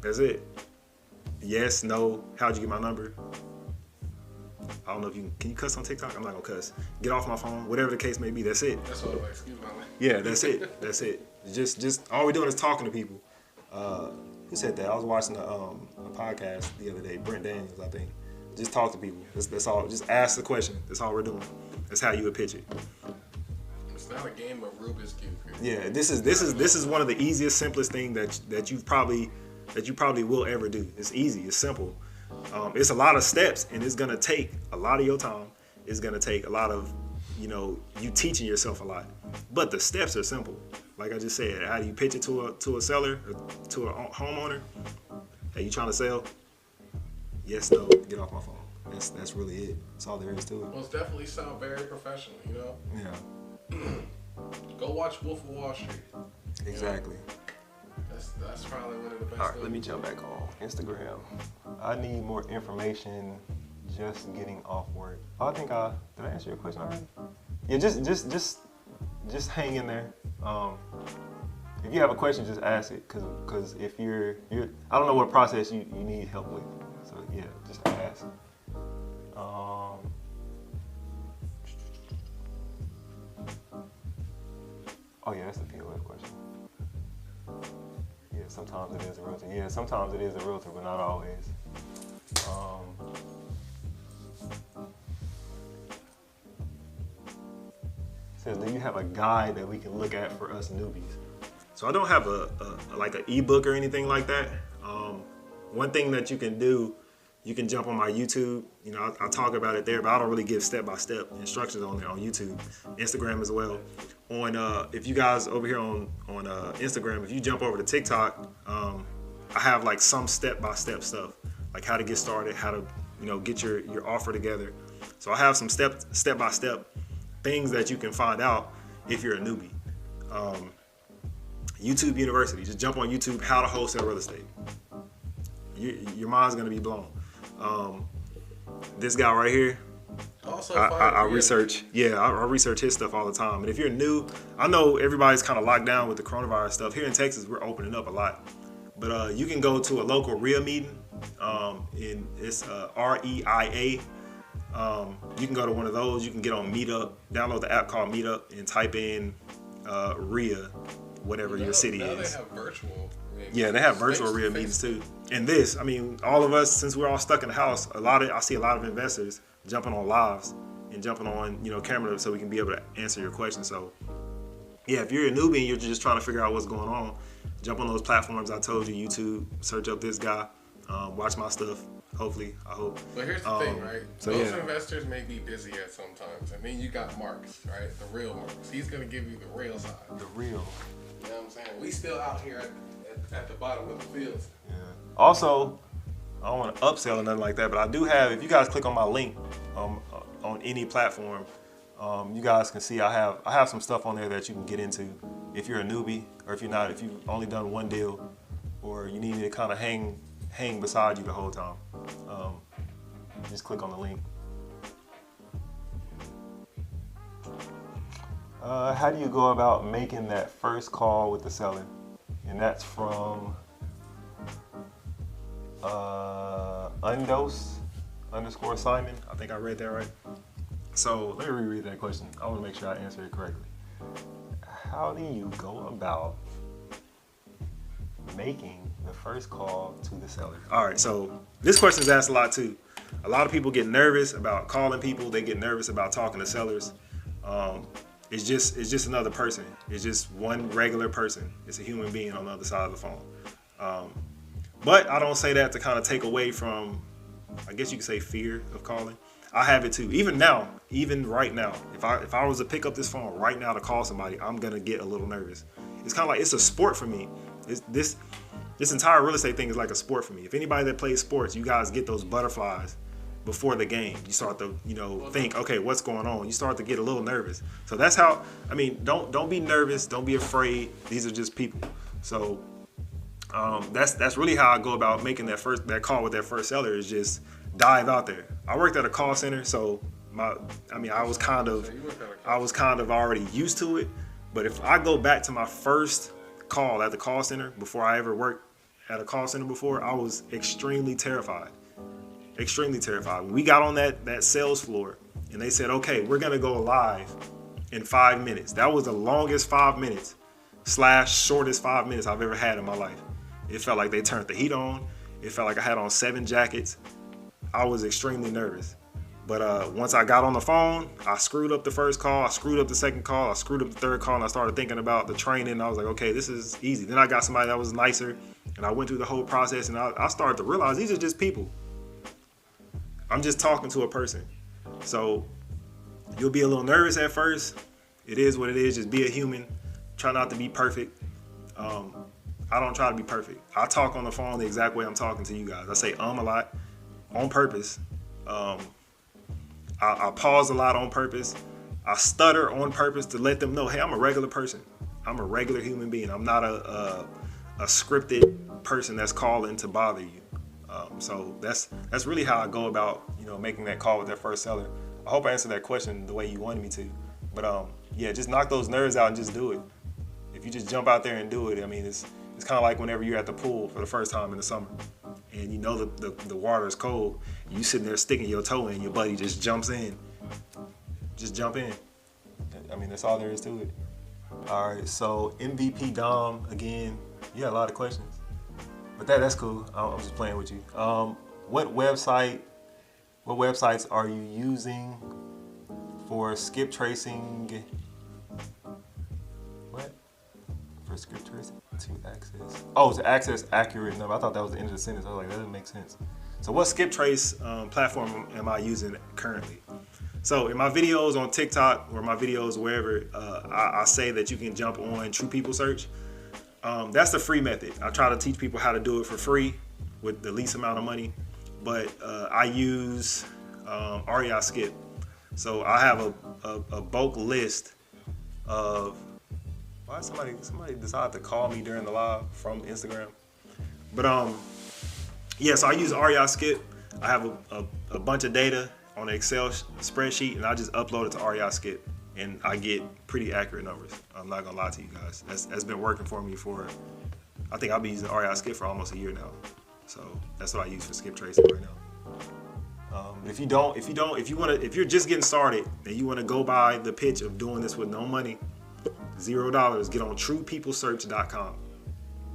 That's it. Yes, no. How'd you get my number? I don't know if can you cuss on TikTok? I'm not gonna cuss. Get off my phone. Whatever the case may be. That's it. That's all. Excuse my language. Yeah, that's it. That's it. Just all we're doing is talking to people. Who said that? I was watching a podcast the other day. Brent Daniels, I think. Just talk to people. That's all. Just ask the question. That's all we're doing. That's how you would pitch it. It's not a game of Rubik's Cube. Yeah, this is one of the easiest, simplest thing that you probably will ever do. It's easy. It's simple. It's a lot of steps, and it's gonna take a lot of your time. It's gonna take a lot of, you teaching yourself a lot. But the steps are simple. Like I just said, how do you pitch it to a seller, or to a homeowner? Hey, you trying to sell? Yes, no, get off my phone. That's really it. That's all there is to it. Well, it's definitely sound very professional, Yeah. Go watch Wolf of Wall Street. Exactly. That's probably one of the best. All right, let me jump back on Instagram. I need more information. Just getting off work. Oh, I think did I answer your question already? Yeah, just hang in there. If you have a question, just ask it, because if you're I don't know what process you need help with. So yeah, just ask. Oh yeah, that's the POF question. Yeah, sometimes it is a realtor. Yeah, sometimes it is a realtor, but not always. Says, do you have a guide that we can look at for us newbies? So I don't have like an ebook or anything like that. One thing that you can do, you can jump on my YouTube. I talk about it there, but I don't really give step-by-step instructions on there on YouTube, Instagram as well. If you guys over here on Instagram, if you jump over to TikTok, I have like some step-by-step stuff, like how to get started, how to get your offer together. So I have some step-by-step things that you can find out if you're a newbie. YouTube University. Just jump on YouTube, how to wholesale real estate. Your mind's gonna be blown. This guy right here, Also, I research. Yeah, I research his stuff all the time. And if you're new, I know everybody's kind of locked down with the coronavirus stuff. Here in Texas, we're opening up a lot. But you can go to a local REIA meeting. It's REIA. You can go to one of those. You can get on Meetup, download the app called Meetup, and type in REIA, whatever your city now is. They have virtual. Yeah, they have virtual REIA meetings too. And this, all of us, since we're all stuck in the house, I see a lot of investors jumping on lives and jumping on, camera so we can be able to answer your questions. So, yeah, if you're a newbie and you're just trying to figure out what's going on, jump on those platforms I told you, YouTube, search up this guy, watch my stuff. Hopefully, I hope. But here's the thing, right? So Those investors may be busy at sometimes. And then you got Marx, right? The real Marx. He's going to give you the real side. The real. You know what I'm saying? We still out here at the bottom of the fields. Yeah. Also, I don't want to upsell or nothing like that, but I do have, if you guys click on my link on any platform, you guys can see I have some stuff on there that you can get into if you're a newbie, or if you've only done one deal, or you need me to kind of hang beside you the whole time. Just click on the link. How do you go about making that first call with the seller? And that's from Undos_Simon. I think I read that right. So let me reread that question. I want to make sure I answer it correctly. How do you go about making the first call to the seller? All right, so this question is asked a lot too. A lot of people get nervous about calling people. They get nervous about talking to sellers. It's just another person. It's just one regular person. It's a human being on the other side of the phone. But I don't say that to kind of take away from, I guess you could say, fear of calling. I have it too. Even now, even right now, if I was to pick up this phone right now to call somebody, I'm gonna get a little nervous. It's kind of like, it's a sport for me. This entire real estate thing is like a sport for me. If anybody that plays sports, you guys get those butterflies before the game. You start to, think, okay, what's going on? You start to get a little nervous. So that's how, don't be nervous. Don't be afraid. These are just people. So that's really how I go about making that call with that first seller, is just dive out there. I worked at a call center, so I was kind of already used to it. But if I go back to my first call at the call center, before I ever worked at a call center before, I was extremely terrified. Extremely terrified. When we got on that sales floor and they said, okay, we're gonna go live in 5 minutes. That was the longest 5 minutes / shortest 5 minutes I've ever had in my life. It felt like they turned the heat on. It felt like I had on 7 jackets. I was extremely nervous. But once I got on the phone, I screwed up the first call, I screwed up the second call, I screwed up the third call, and I started thinking about the training, and I was like, okay, this is easy. Then I got somebody that was nicer, and I went through the whole process, and I started to realize these are just people. I'm just talking to a person. So you'll be a little nervous at first. It is what it is. Just be a human. Try not to be perfect. I don't try to be perfect. I talk on the phone the exact way I'm talking to you guys. I say a lot on purpose. I pause a lot on purpose. I stutter on purpose to let them know, hey, I'm a regular person. I'm a regular human being. I'm not a scripted person that's calling to bother you. So that's really how I go about, making that call with that first seller. I hope I answered that question the way you wanted me to. But just knock those nerves out and just do it. If you just jump out there and do it, it's kind of like whenever you're at the pool for the first time in the summer, and the water is cold. You sitting there sticking your toe in, your buddy just jumps in. Just jump in. That's all there is to it. All right, so MVP Dom, again, you had a lot of questions. But that's cool. I'm just playing with you. What websites are you using for skip tracing? What? For skip tracing to access? Oh, to access accurate number. I thought that was the end of the sentence. I was like, that doesn't make sense. So what skip trace platform am I using currently? So in my videos on TikTok or my videos wherever, I say that you can jump on True People Search. That's the free method. I try to teach people how to do it for free with the least amount of money. But I use REI Skip. So I have a bulk list of, why somebody decided to call me during the live from Instagram. But so I use REI Skip. I have a bunch of data on an Excel spreadsheet, and I just upload it to REI Skip, and I get pretty accurate numbers. I'm not gonna lie to you guys. That's been working for me for, I think I'll be using REI Skip for almost a year now. So that's what I use for skip tracing right now. If you're just getting started and you want to go by the pitch of doing this with no money, $0, get on truepeoplesearch.com.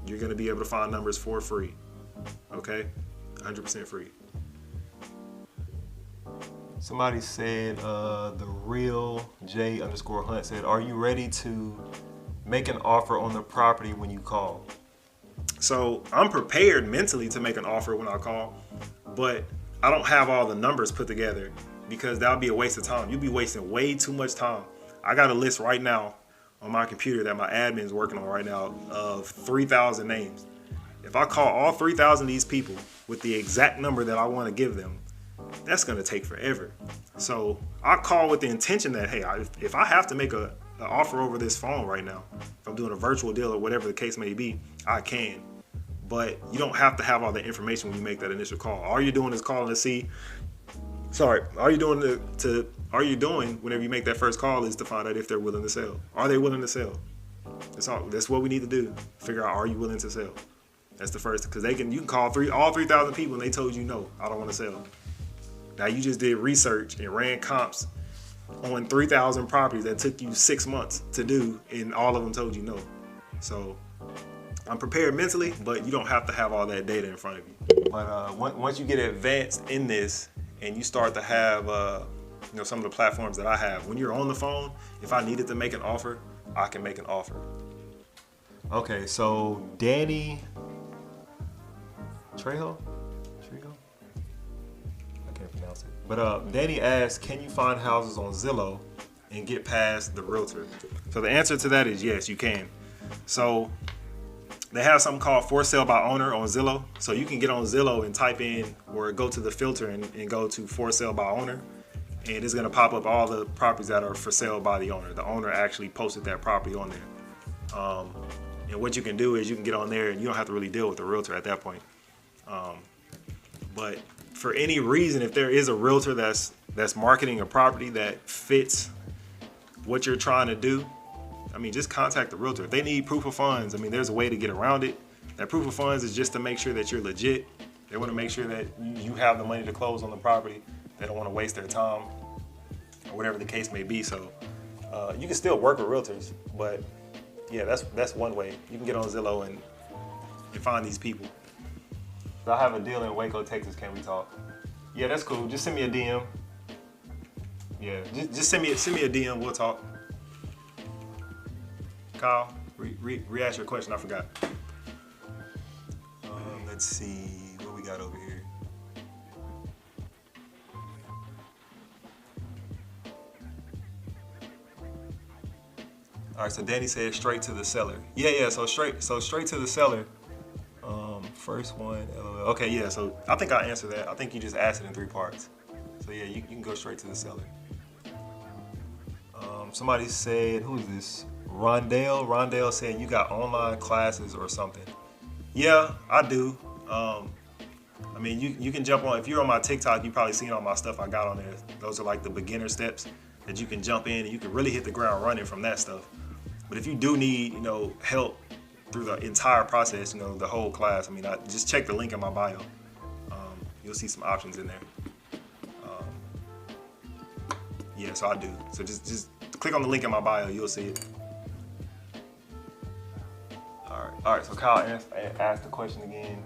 You're going to be able to find numbers for free. Okay? 100% free. Somebody said, the real J_Hunt said, are you ready to make an offer on the property when you call? So I'm prepared mentally to make an offer when I call, but I don't have all the numbers put together because that'll be a waste of time. You'll be wasting way too much time. I got a list right now on my computer that my admin's working on right now of 3,000 names. If I call all 3,000 of these people with the exact number that I want to give them, that's going to take forever. So I call with the intention that, hey, if I have to make an offer over this phone right now, if I'm doing a virtual deal or whatever the case may be, I can. But you don't have to have all the information when you make that initial call. All you're doing is calling to see. All you're doing whenever you make that first call is to find out if they're willing to sell. Are they willing to sell? That's what we need to do. Figure out, are you willing to sell? That's the first, because you can call all 3,000 people and they told you no, I don't want to sell. Now you just did research and ran comps on 3,000 properties that took you 6 months to do, and all of them told you no. So I'm prepared mentally, but you don't have to have all that data in front of you. But once you get advanced in this and you start to have some of the platforms that I have, when you're on the phone, if I needed to make an offer, I can make an offer. Okay, so Danny Trejo? I can't pronounce it. But Danny asked, can you find houses on Zillow and get past the realtor? So the answer to that is yes, you can. So they have something called for sale by owner on Zillow. So you can get on Zillow and type in or go to the filter and go to for sale by owner. And it's gonna pop up all the properties that are for sale by the owner. The owner actually posted that property on there. And what you can do is you can get on there and you don't have to really deal with the realtor at that point. But for any reason, if there is a realtor that's marketing a property that fits what you're trying to do, I mean, just contact the realtor. If they need proof of funds, I mean, there's a way to get around it. That proof of funds is just to make sure that you're legit. They want to make sure that you have the money to close on the property. They don't want to waste their time or whatever the case may be. So you can still work with realtors, but yeah, that's one way. You can get on Zillow and find these people. I have a deal in Waco, Texas. Can we talk? Yeah, that's cool. Just send me a DM. Yeah, just send me a DM. We'll talk. Kyle, re-ask your question. I forgot. Let's see what we got over here. All right, so Danny said straight to the seller. Yeah. So straight to the seller. First one. Okay, yeah. So I think I answered that. I think you just asked it in 3 parts. So yeah, you can go straight to the seller. Somebody said, who is this? Rondell. Rondell said you got online classes or something. Yeah, I do. I mean, you can jump on. If you're on my TikTok, you probably seen all my stuff I got on there. Those are like the beginner steps that you can jump in and you can really hit the ground running from that stuff. But if you do need, help through the entire process, the whole class, I mean, just check the link in my bio. You'll see some options in there. Yeah, so I do. So just click on the link in my bio, you'll see it. All right. So Kyle asked the question again.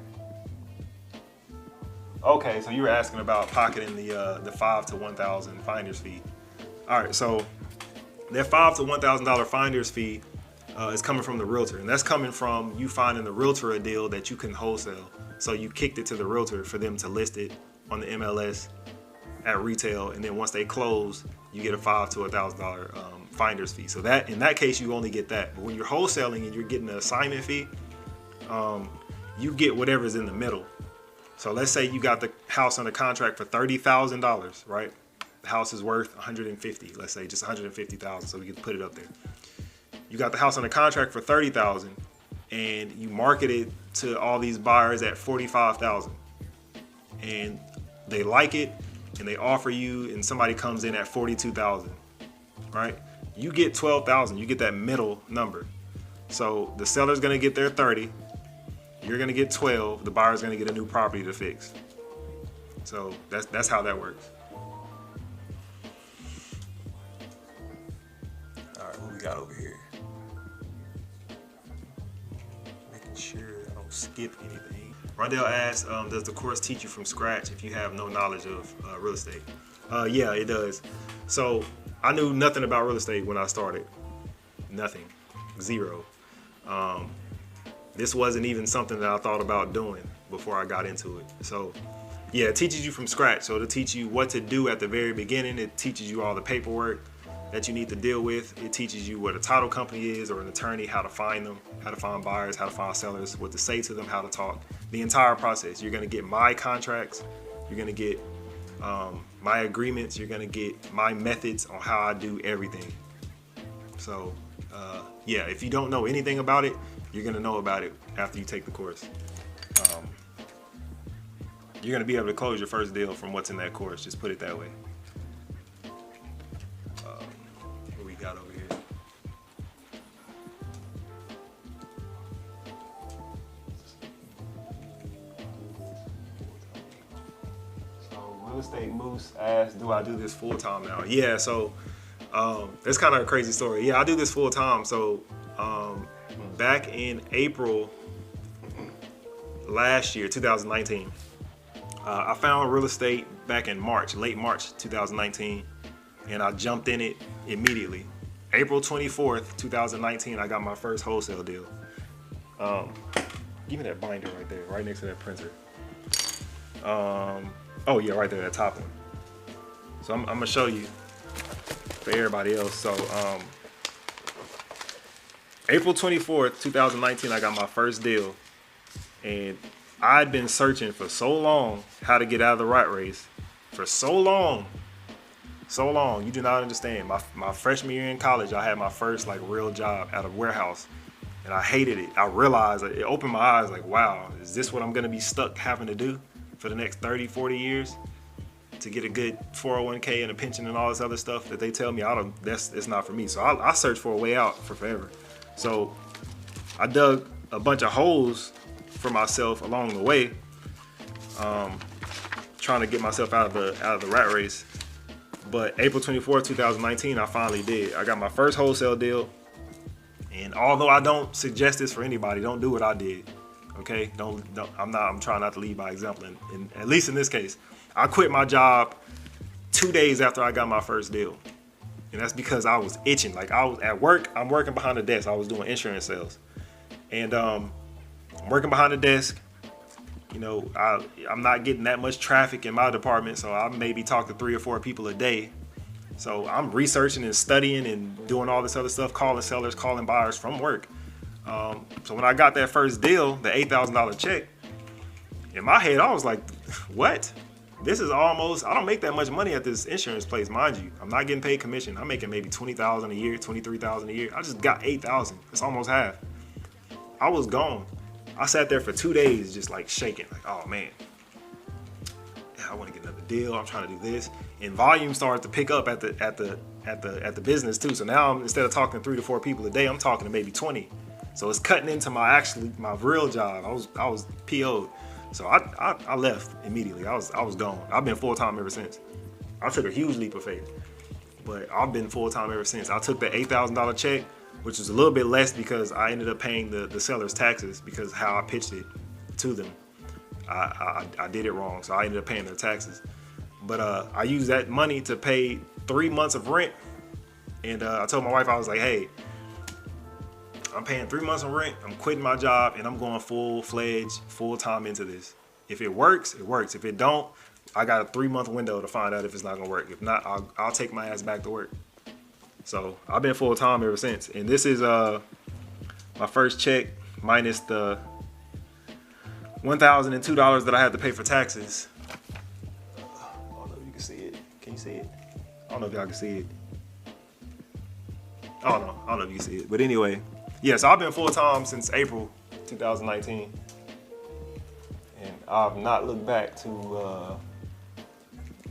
Okay, so you were asking about pocketing the $5,000 to $1,000 finder's fee. All right, so that $5,000 to $1,000 finder's fee is coming from the realtor, and that's coming from you finding the realtor a deal that you can wholesale. So you kicked it to the realtor for them to list it on the MLS at retail, and then once they close, you get a $5,000 to $1,000 finder's fee. So that in that case, you only get that. But when you're wholesaling and you're getting an assignment fee, you get whatever's in the middle. So let's say you got the house under contract for $30,000, right? The house is worth $150,000. Let's say just $150,000, so we can put it up there. You got the house under contract for $30,000, and you market it to all these buyers at $45,000, and they like it, and they offer you, and somebody comes in at $42,000, right? You get $12,000. You get that middle number. So the seller's gonna get their 30. You're gonna get 12. The buyer's gonna get a new property to fix. So that's how that works. All right, what we got over here? Making sure I don't skip anything. Rondell asks, does the course teach you from scratch if you have no knowledge of real estate? Yeah, it does. So I knew nothing about real estate when I started. Nothing. Zero. This wasn't even something that I thought about doing before I got into it. So yeah, it teaches you from scratch. So it'll teach you what to do at the very beginning. It teaches you all the paperwork that you need to deal with. It teaches you what a title company is or an attorney, how to find them, how to find buyers, how to find sellers, what to say to them, how to talk. The entire process. You're gonna get my contracts. You're gonna get my agreements. You're gonna get my methods on how I do everything. So yeah, if you don't know anything about it, you're gonna know about it after you take the course. You're gonna be able to close your first deal from what's in that course. Just put it that way. What we got over here? So Real Estate Moose asked, do I do this full time now? Yeah, so it's kind of a crazy story. Yeah, I do this full time. So back in April last year, 2019, I found real estate back in March, late March 2019, and I jumped in it immediately. April 24th, 2019, I got my first wholesale deal. Give me that binder right there, right next to that printer. Oh yeah, right there, that top one. So I'm gonna show you for everybody else. So April 24th, 2019, I got my first deal, and I'd been searching for so long how to get out of the rat race for so long. You do not understand. My freshman year in college, I had my first like real job at a warehouse, and I hated it. I realized it opened my eyes like, wow, is this what I'm gonna be stuck having to do for the next 30, 40 years to get a good 401k and a pension and all this other stuff that they tell me it's not for me. So I searched for a way out for forever. So I dug a bunch of holes for myself along the way, trying to get myself out of the rat race. But April 24th, 2019, I finally did. I got my first wholesale deal. And although I don't suggest this for anybody, don't do what I did. Okay? I'm trying not to lead by example. And at least in this case, I quit my job 2 days after I got my first deal. And that's because I was itching. Like I was at work, I'm working behind the desk. I was doing insurance sales. And I'm working behind the desk. You know, I'm not getting that much traffic in my department, so I maybe talk to 3 or 4 people a day. So I'm researching and studying and doing all this other stuff, calling sellers, calling buyers from work. So when I got that first deal, the $8,000 check, in my head, I was like, what? This is almost, I don't make that much money at this insurance place, mind you. I'm not getting paid commission. I'm making maybe $20,000 a year, $23,000 a year. I just got $8,000. It's almost half. I was gone. I sat there for 2 days just like shaking, like, oh man, yeah, I want to get another deal. I'm trying to do this. And volume started to pick up at the business too. So now instead of talking to 3 to 4 people a day, I'm talking to maybe 20. So it's cutting into my real job. I was PO'd. So I left immediately. I was gone. I've been full-time ever since. I took a huge leap of faith, but I've been full-time ever since. I took the $8,000 check, which was a little bit less because I ended up paying the seller's taxes because how I pitched it to them. I did it wrong, so I ended up paying their taxes. But I used that money to pay 3 months of rent, and I told my wife, I was like, hey, I'm paying 3 months of rent, I'm quitting my job, and I'm going full-fledged, full-time into this. If it works, it works. If it don't, I got a 3-month window to find out if it's not gonna work. If not, I'll take my ass back to work. So I've been full-time ever since. And this is my first check minus the $1,002 that I had to pay for taxes. I don't know if you can see it. Can you see it? I don't know if y'all can see it. I don't know if you can see it. But anyway, yeah, so I've been full-time since April 2019. And I've not looked back to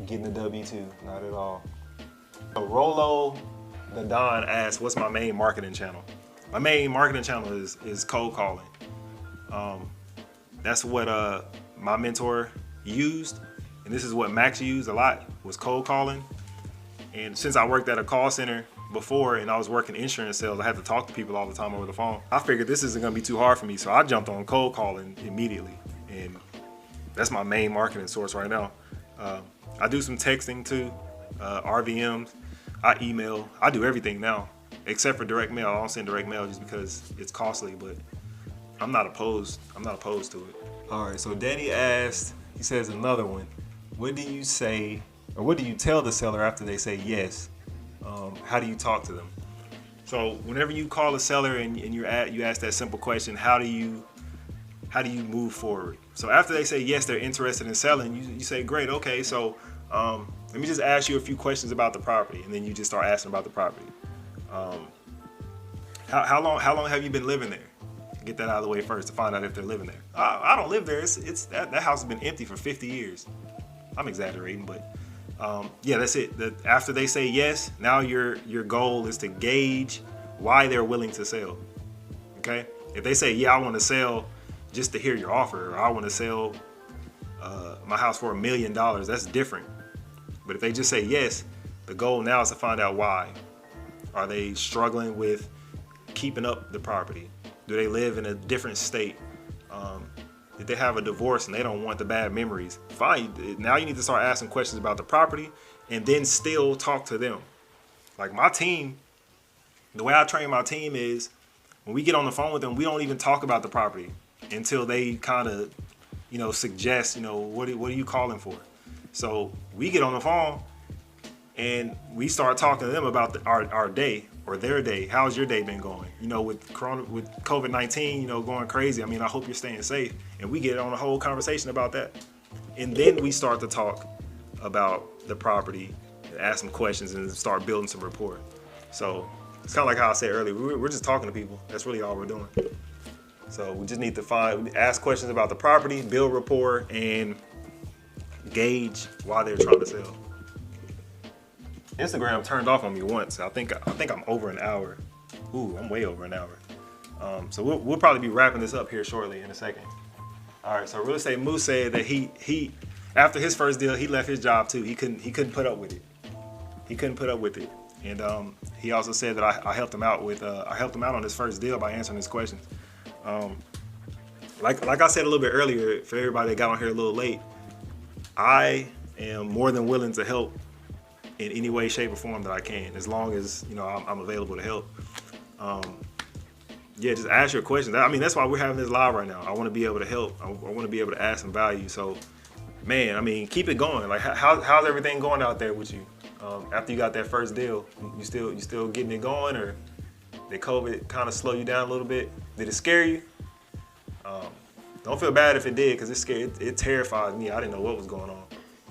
getting the W-2, not at all. So Rolo the Don asked, what's my main marketing channel? My main marketing channel is cold calling. That's what my mentor used, and this is what Max used a lot, was cold calling. And since I worked at a call center before and I was working insurance sales, I had to talk to people all the time over the phone. I figured this isn't gonna be too hard for me, so I jumped on cold calling immediately, and that's my main marketing source right now. I do some texting too, RVMs. I email. I do everything now, except for direct mail. I don't send direct mail just because it's costly, but I'm not opposed. I'm not opposed to it. All right, so Danny asked, he says another one. What do you say, or what do you tell the seller after they say yes? How do you talk to them? So whenever you call a seller and you ask that simple question, how do you move forward? So after they say yes, they're interested in selling, you say, great, okay, so let me just ask you a few questions about the property, and then you just start asking about the property. How long have you been living there? Get that out of the way first to find out if they're living there. I don't live there. It's that house has been empty for 50 years. I'm exaggerating, but yeah, that's it. After they say yes, now your goal is to gauge why they're willing to sell. Okay? If they say, yeah, I want to sell just to hear your offer, or I want to sell my house for $1 million, that's different. But if they just say yes, the goal now is to find out why. Are they struggling with keeping up the property? Do they live in a different state? If they have a divorce and they don't want the bad memories, fine. Now you need to start asking questions about the property and then still talk to them. Like my team, the way I train my team is when we get on the phone with them, we don't even talk about the property until they kind of suggest, what are you calling for? So we get on the phone and we start talking to them about our day or their day. How's your day been going? With COVID-19, going crazy. I mean, I hope you're staying safe. And we get on a whole conversation about that. And then we start to talk about the property, ask some questions, and start building some rapport. So it's kind of like how I said earlier, we're just talking to people. That's really all we're doing. So we just need to ask questions about the property, build rapport, and gauge why they're trying to sell. Instagram turned off on me once. I think I'm over an hour. Ooh, I'm way over an hour. So we'll probably be wrapping this up here shortly in a second. All right. So Real Estate Moose said that he after his first deal, he left his job too. He couldn't put up with it. He couldn't put up with it. And he also said that I helped him out on his first deal by answering his questions. Like I said a little bit earlier, for everybody that got on here a little late, I am more than willing to help in any way, shape, or form that I can, as long as I'm available to help. Just ask your questions. I mean, that's why we're having this live right now. I want to be able to help. I want to be able to add some value. So, man, I mean, keep it going. Like, how's everything going out there with you? After you got that first deal, you still getting it going, or did COVID kind of slow you down a little bit? Did it scare you? Don't feel bad if it did, because it terrified me. I didn't know what was going on.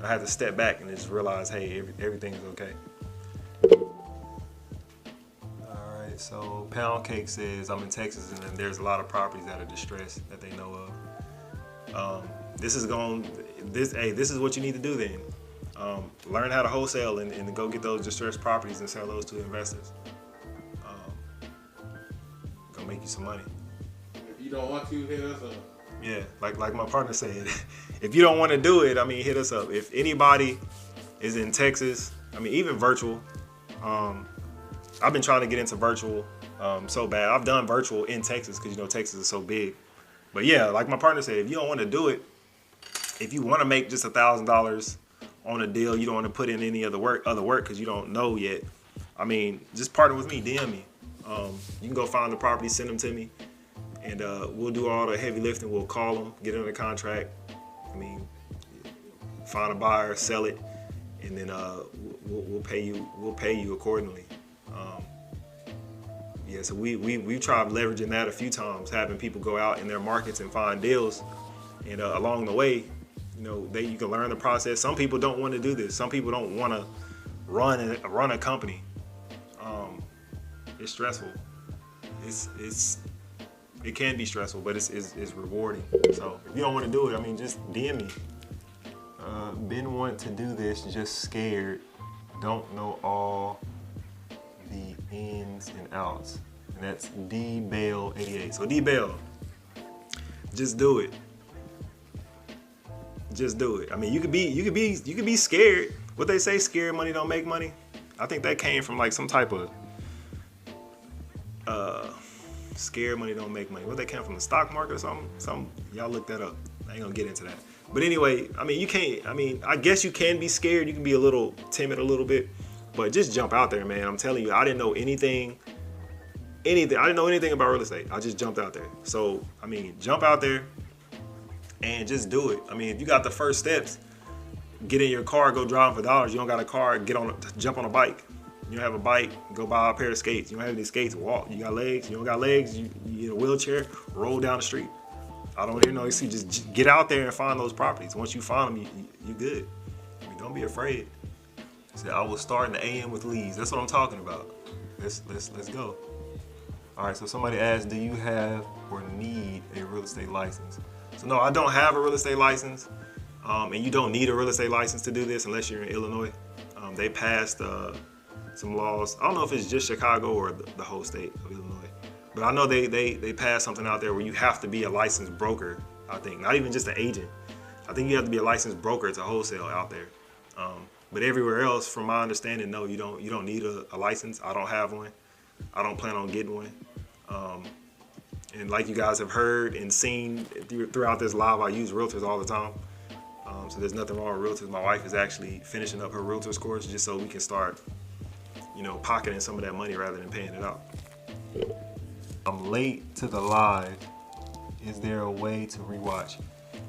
I had to step back and just realize, hey, everything is okay. All right, so Pound Cake says, I'm in Texas and there's a lot of properties that are distressed that they know of. This is what you need to do then. Learn how to wholesale and go get those distressed properties and sell those to investors. Gonna make you some money. If you don't want to, hit us up. Yeah, like my partner said, if you don't want to do it, I mean, hit us up. If anybody is in Texas, I mean, even virtual, I've been trying to get into virtual so bad. I've done virtual in Texas because Texas is so big. But yeah, like my partner said, if you don't want to do it, if you want to make just $1,000 on a deal, you don't want to put in any other work because you don't know yet. I mean, just partner with me, DM me. You can go find the property, send them to me. And we'll do all the heavy lifting. We'll call them, get it under contract. I mean, find a buyer, sell it, and then we'll pay you. We'll pay you accordingly. So we tried leveraging that a few times, having people go out in their markets and find deals. And along the way, you can learn the process. Some people don't want to do this. Some people don't want to run a company. It's stressful. It can be stressful, but it's rewarding. So if you don't want to do it, I mean, just DM me. Been wanting to do this, just scared. Don't know all the ins and outs. And that's D-Bail88. So D-Bail, just do it. Just do it. I mean, you could be scared. What they say, scared money don't make money. I think that came from like some type of scared money don't make money. What, they came from the stock market or something? Y'all look that up. I ain't gonna get into that. But anyway, I mean, I guess you can be scared. You can be a little timid a little bit, but just jump out there, man. I'm telling you, I didn't know anything. I didn't know anything about real estate. I just jumped out there. So, I mean, jump out there and just do it. I mean, if you got the first steps, get in your car, go drive for dollars. You don't got a car, jump on a bike. You don't have a bike, go buy a pair of skates. You don't have any skates, walk. You got legs, you don't got legs, you in a wheelchair, roll down the street. I don't hear no excuse. Just get out there and find those properties. Once you find them, you good. I mean, don't be afraid. Say, I will start in the AM with leads. That's what I'm talking about. Let's go. All right, so somebody asked, do you have or need a real estate license? So no, I don't have a real estate license. And you don't need a real estate license to do this unless you're in Illinois. They passed some laws. I don't know if it's just Chicago or the whole state of Illinois. But I know they passed something out there where you have to be a licensed broker, I think. Not even just an agent. I think you have to be a licensed broker to wholesale out there. But everywhere else, from my understanding, no, you don't need a license. I don't have one. I don't plan on getting one. And like you guys have heard and seen throughout this live, I use realtors all the time. So there's nothing wrong with realtors. My wife is actually finishing up her realtors course just so we can start, pocketing some of that money rather than paying it out. I'm late to the live. Is there a way to rewatch?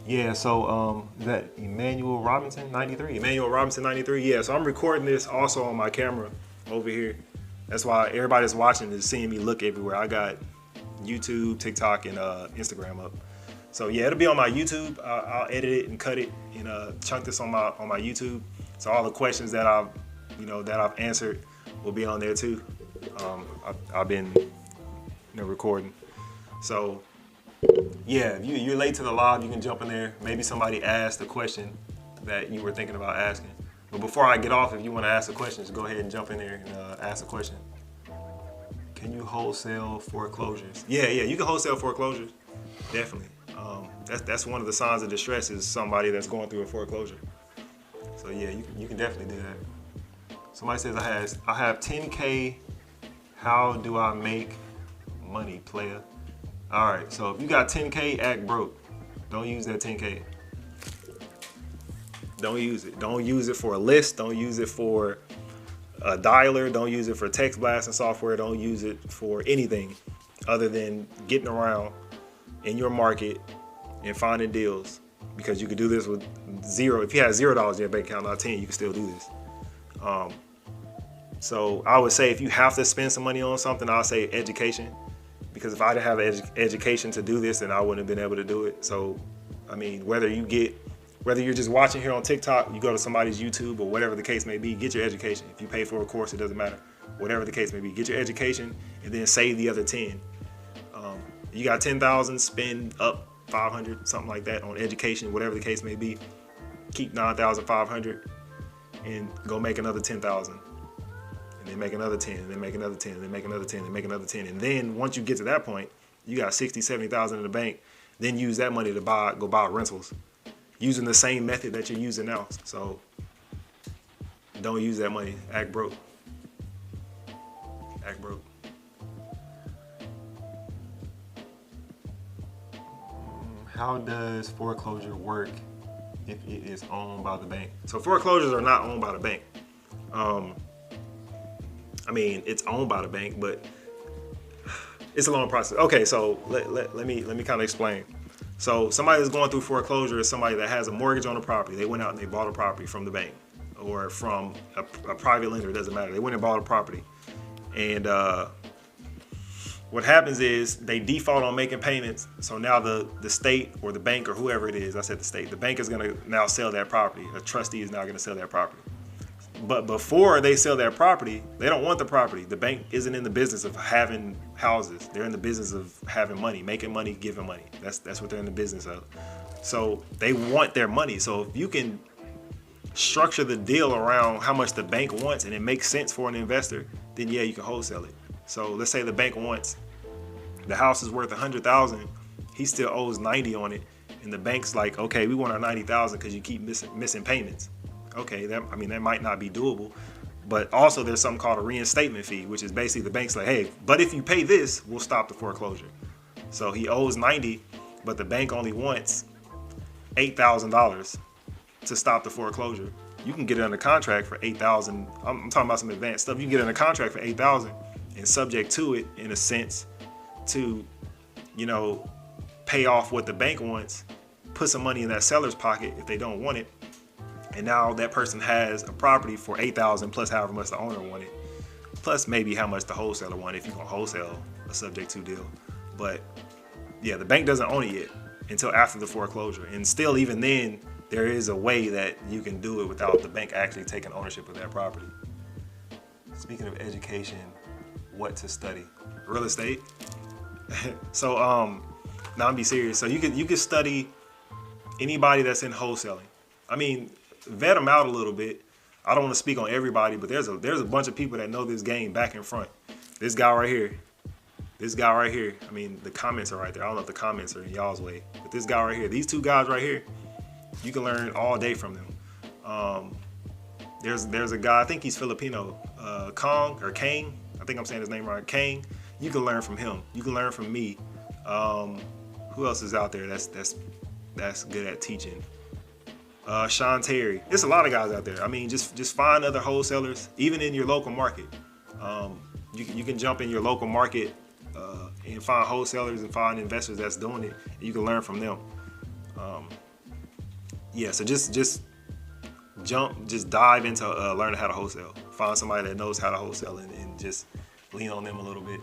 Yeah, so is that Emmanuel Robinson 93? Emmanuel Robinson 93. Yeah, so I'm recording this also on my camera over here. That's why everybody that's watching is seeing me look everywhere. I got YouTube, TikTok, and Instagram up. So yeah, it'll be on my YouTube. I'll edit it and cut it and chunk this on my YouTube. So all the questions that I've answered will be on there too. I've been recording. So yeah, if you're late to the live, you can jump in there. Maybe somebody asked a question that you were thinking about asking. But before I get off, if you want to ask a question, just go ahead and jump in there and ask a question. Can you wholesale foreclosures? Yeah, you can wholesale foreclosures, definitely. That's one of the signs of distress is somebody that's going through a foreclosure. So yeah, you can definitely do that. Somebody says I have 10K. How do I make money, player? All right, so if you got 10K, act broke. Don't use that 10K. Don't use it. Don't use it for a list. Don't use it for a dialer. Don't use it for text blasting software. Don't use it for anything other than getting around in your market and finding deals, because you could do this with zero. If you had $0 in your bank account, not 10, you can still do this. So I would say if you have to spend some money on something, I'll say education, because if I didn't have education to do this, then I wouldn't have been able to do it. So, I mean, whether you're just watching here on TikTok, you go to somebody's YouTube or whatever the case may be, get your education. If you pay for a course, it doesn't matter. Whatever the case may be, get your education and then save the other 10. You got 10,000, spend up 500, something like that on education, whatever the case may be. Keep 9,500 and go make another 10,000. And then make another 10, and then make another 10, and then make another 10, and make another 10. And then once you get to that point, you got 60, 70,000 in the bank. Then use that money to go buy rentals, using the same method that you're using now. So don't use that money. Act broke. Act broke. How does foreclosure work if it is owned by the bank? So foreclosures are not owned by the bank. I mean, it's owned by the bank, but it's a long process. Okay, so let me kind of explain. So somebody that's going through foreclosure is somebody that has a mortgage on a property. They went out and they bought a property from the bank or from a private lender. It doesn't matter. They went and bought a property, and what happens is they default on making payments. So now the state or the bank or whoever it is, I said the state, the bank is going to now sell that property. A trustee is now going to sell that property. But before they sell that property, they don't want the property. The bank isn't in the business of having houses. They're in the business of having money, making money, giving money. That's what they're in the business of. So they want their money. So if you can structure the deal around how much the bank wants and it makes sense for an investor, then yeah, you can wholesale it. So let's say the bank wants, the house is worth 100,000, he still owes 90 on it, and the bank's like, okay, we want our 90,000 because you keep missing payments. Okay, that might not be doable, but also there's something called a reinstatement fee, which is basically the bank's like, hey, but if you pay this, we'll stop the foreclosure. So he owes 90, but the bank only wants $8,000 to stop the foreclosure. You can get it under contract for $8,000. I'm talking about some advanced stuff. You can get it under contract for $8,000 and subject to it, in a sense, to, pay off what the bank wants, put some money in that seller's pocket if they don't want it. And now that person has a property for $8,000 plus however much the owner wanted, plus maybe how much the wholesaler wanted if you're gonna wholesale a subject to deal. But yeah, the bank doesn't own it yet until after the foreclosure. And still, even then, there is a way that you can do it without the bank actually taking ownership of that property. Speaking of education, what to study? Real estate. So now I'm be serious. So you could study anybody that's in wholesaling. I mean, vet them out a little bit. I don't want to speak on everybody, but there's a bunch of people that know this game back and front. This guy right here. I mean, the comments are right there. I don't know if the comments are in y'all's way, but this guy right here, these two guys right here, you can learn all day from them. There's a guy, I think he's Filipino, Kang. I think I'm saying his name right, Kang. You can learn from him. You can learn from me. Who else is out there that's good at teaching? Sean Terry. There's a lot of guys out there. I mean, just find other wholesalers, even in your local market. You can jump in your local market and find wholesalers and find investors that's doing it. And you can learn from them. yeah, so just dive into learning how to wholesale. Find somebody that knows how to wholesale and just lean on them a little bit.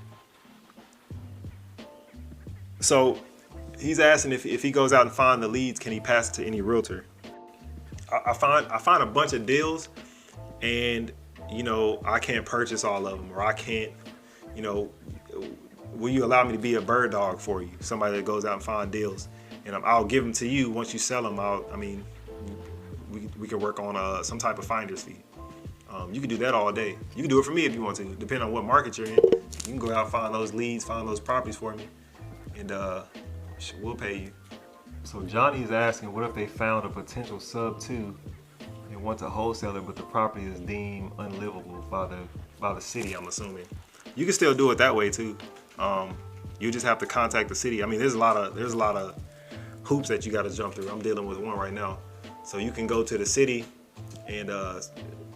So he's asking if he goes out and find the leads, can he pass it to any realtor? I find a bunch of deals, and I can't purchase all of them, or I can't, will you allow me to be a bird dog for you? Somebody that goes out and find deals, and I'll give them to you. Once you sell them, we can work on some type of finder's fee. You can do that all day. You can do it for me if you want to, depending on what market you're in. You can go out and find those leads, find those properties for me, and we'll pay you. So Johnny's asking, what if they found a potential sub 2 and want to wholesale it, but the property is deemed unlivable by the city? I'm assuming you can still do it that way too. You just have to contact the city. I mean, there's a lot of hoops that you got to jump through. I'm dealing with one right now. So you can go to the city, and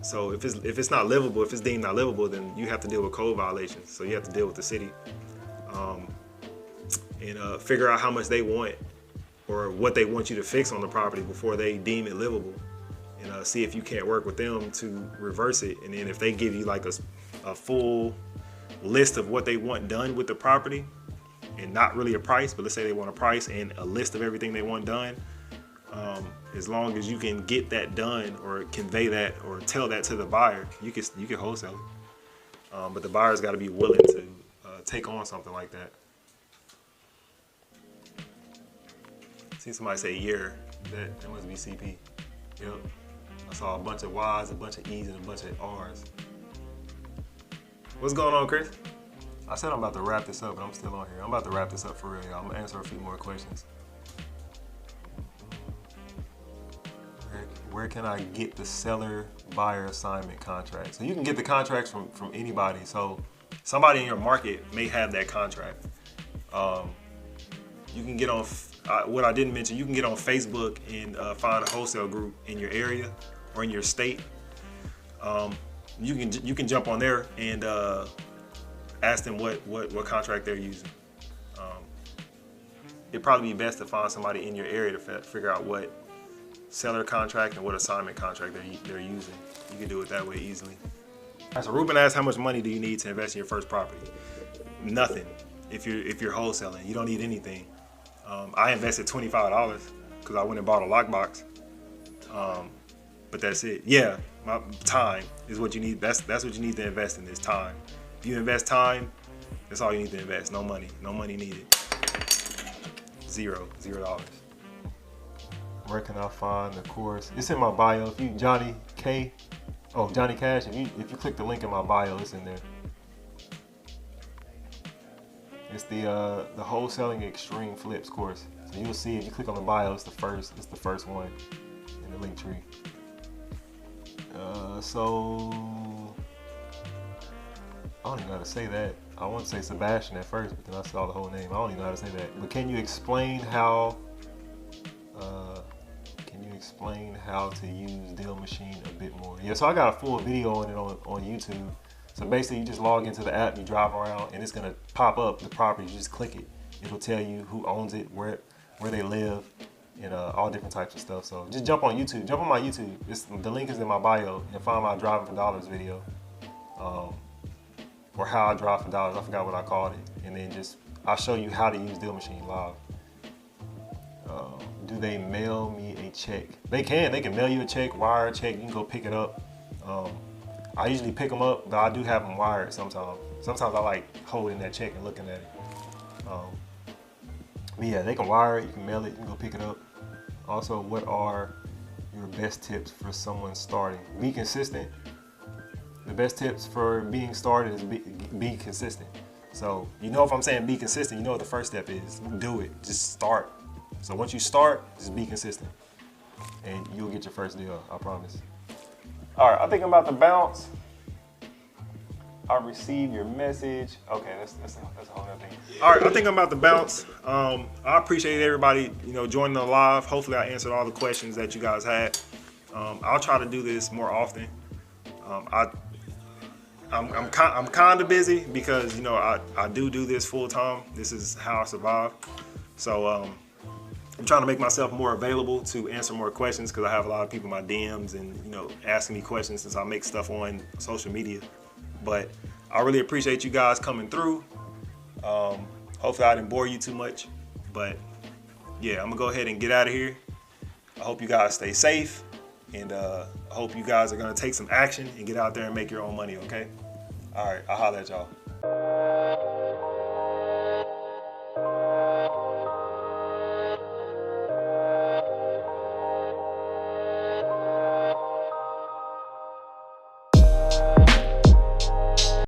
so if it's not livable, if it's deemed not livable, then you have to deal with code violations. So you have to deal with the city, and figure out how much they want or what they want you to fix on the property before they deem it livable, and see if you can't work with them to reverse it. And then if they give you like a full list of what they want done with the property, and not really a price, but let's say they want a price and a list of everything they want done, as long as you can get that done or convey that or tell that to the buyer, you can wholesale it. But the buyer's got to be willing to take on something like that. See somebody say year, that must be CP. Yep. I saw a bunch of Y's, a bunch of E's, and a bunch of R's. What's going on, Chris? I said I'm about to wrap this up, but I'm still on here. I'm about to wrap this up for real, y'all. I'm gonna answer a few more questions. Where can I get the seller-buyer assignment contract? So you can get the contracts from anybody. So somebody in your market may have that contract. You can get on, what I didn't mention, you can get on Facebook and find a wholesale group in your area or in your state. You can jump on there and ask them what contract they're using. It'd probably be best to find somebody in your area to figure out what seller contract and what assignment contract they're using. You can do it that way easily. All right, so Ruben asked, how much money do you need to invest in your first property? Nothing. If you're wholesaling, you don't need anything. I invested $25 because I went and bought a lockbox. But that's it. Yeah, my time is what you need. That's what you need to invest in, is time. If you invest time, that's all you need to invest. No money needed. $0. Where can I find the course? It's in my bio. If you Johnny Cash, if you click the link in my bio, it's in there. It's the Wholesaling Xtreme Flips course. So you'll see if you click on the bio, it's the first one in the link tree. So I don't even know how to say that. I want to say Sebastian at first, but then I saw the whole name. I don't even know how to say that. But can you explain how to use DealMachine a bit more? Yeah, so I got a full video on it on YouTube. So basically, you just log into the app, you drive around, and it's gonna pop up the property. You just click it. It'll tell you who owns it, where they live, and all different types of stuff. So just jump on YouTube. Jump on my YouTube. The link is in my bio, and find my Driving for Dollars video, or how I drive for dollars. I forgot what I called it. And then I'll show you how to use DealMachine live. Do they mail me a check? They can mail you a check, wire a check. You can go pick it up. I usually pick them up, but I do have them wired sometimes. Sometimes I like holding that check and looking at it. But yeah, they can wire it, you can mail it, you can go pick it up. Also, what are your best tips for someone starting? Be consistent. The best tips for being started is be consistent. So if I'm saying be consistent, you know what the first step is. Do it. Just start. So once you start, just be consistent, and you'll get your first deal. I promise. All right, I'm thinking about the bounce. I received your message. Okay, that's a whole other thing. All right, I'm thinking about the bounce. I appreciate everybody, joining the live. Hopefully, I answered all the questions that you guys had. I'll try to do this more often. I'm kind of busy because I do this full time. This is how I survive. So I'm trying to make myself more available to answer more questions because I have a lot of people in my DMs and, you know, asking me questions since I make stuff on social media. But I really appreciate you guys coming through. Hopefully I didn't bore you too much, but yeah, I'm gonna go ahead and get out of here. I hope you guys stay safe, and I hope you guys are gonna take some action and get out there and make your own money, okay? All right, I'll holler at y'all.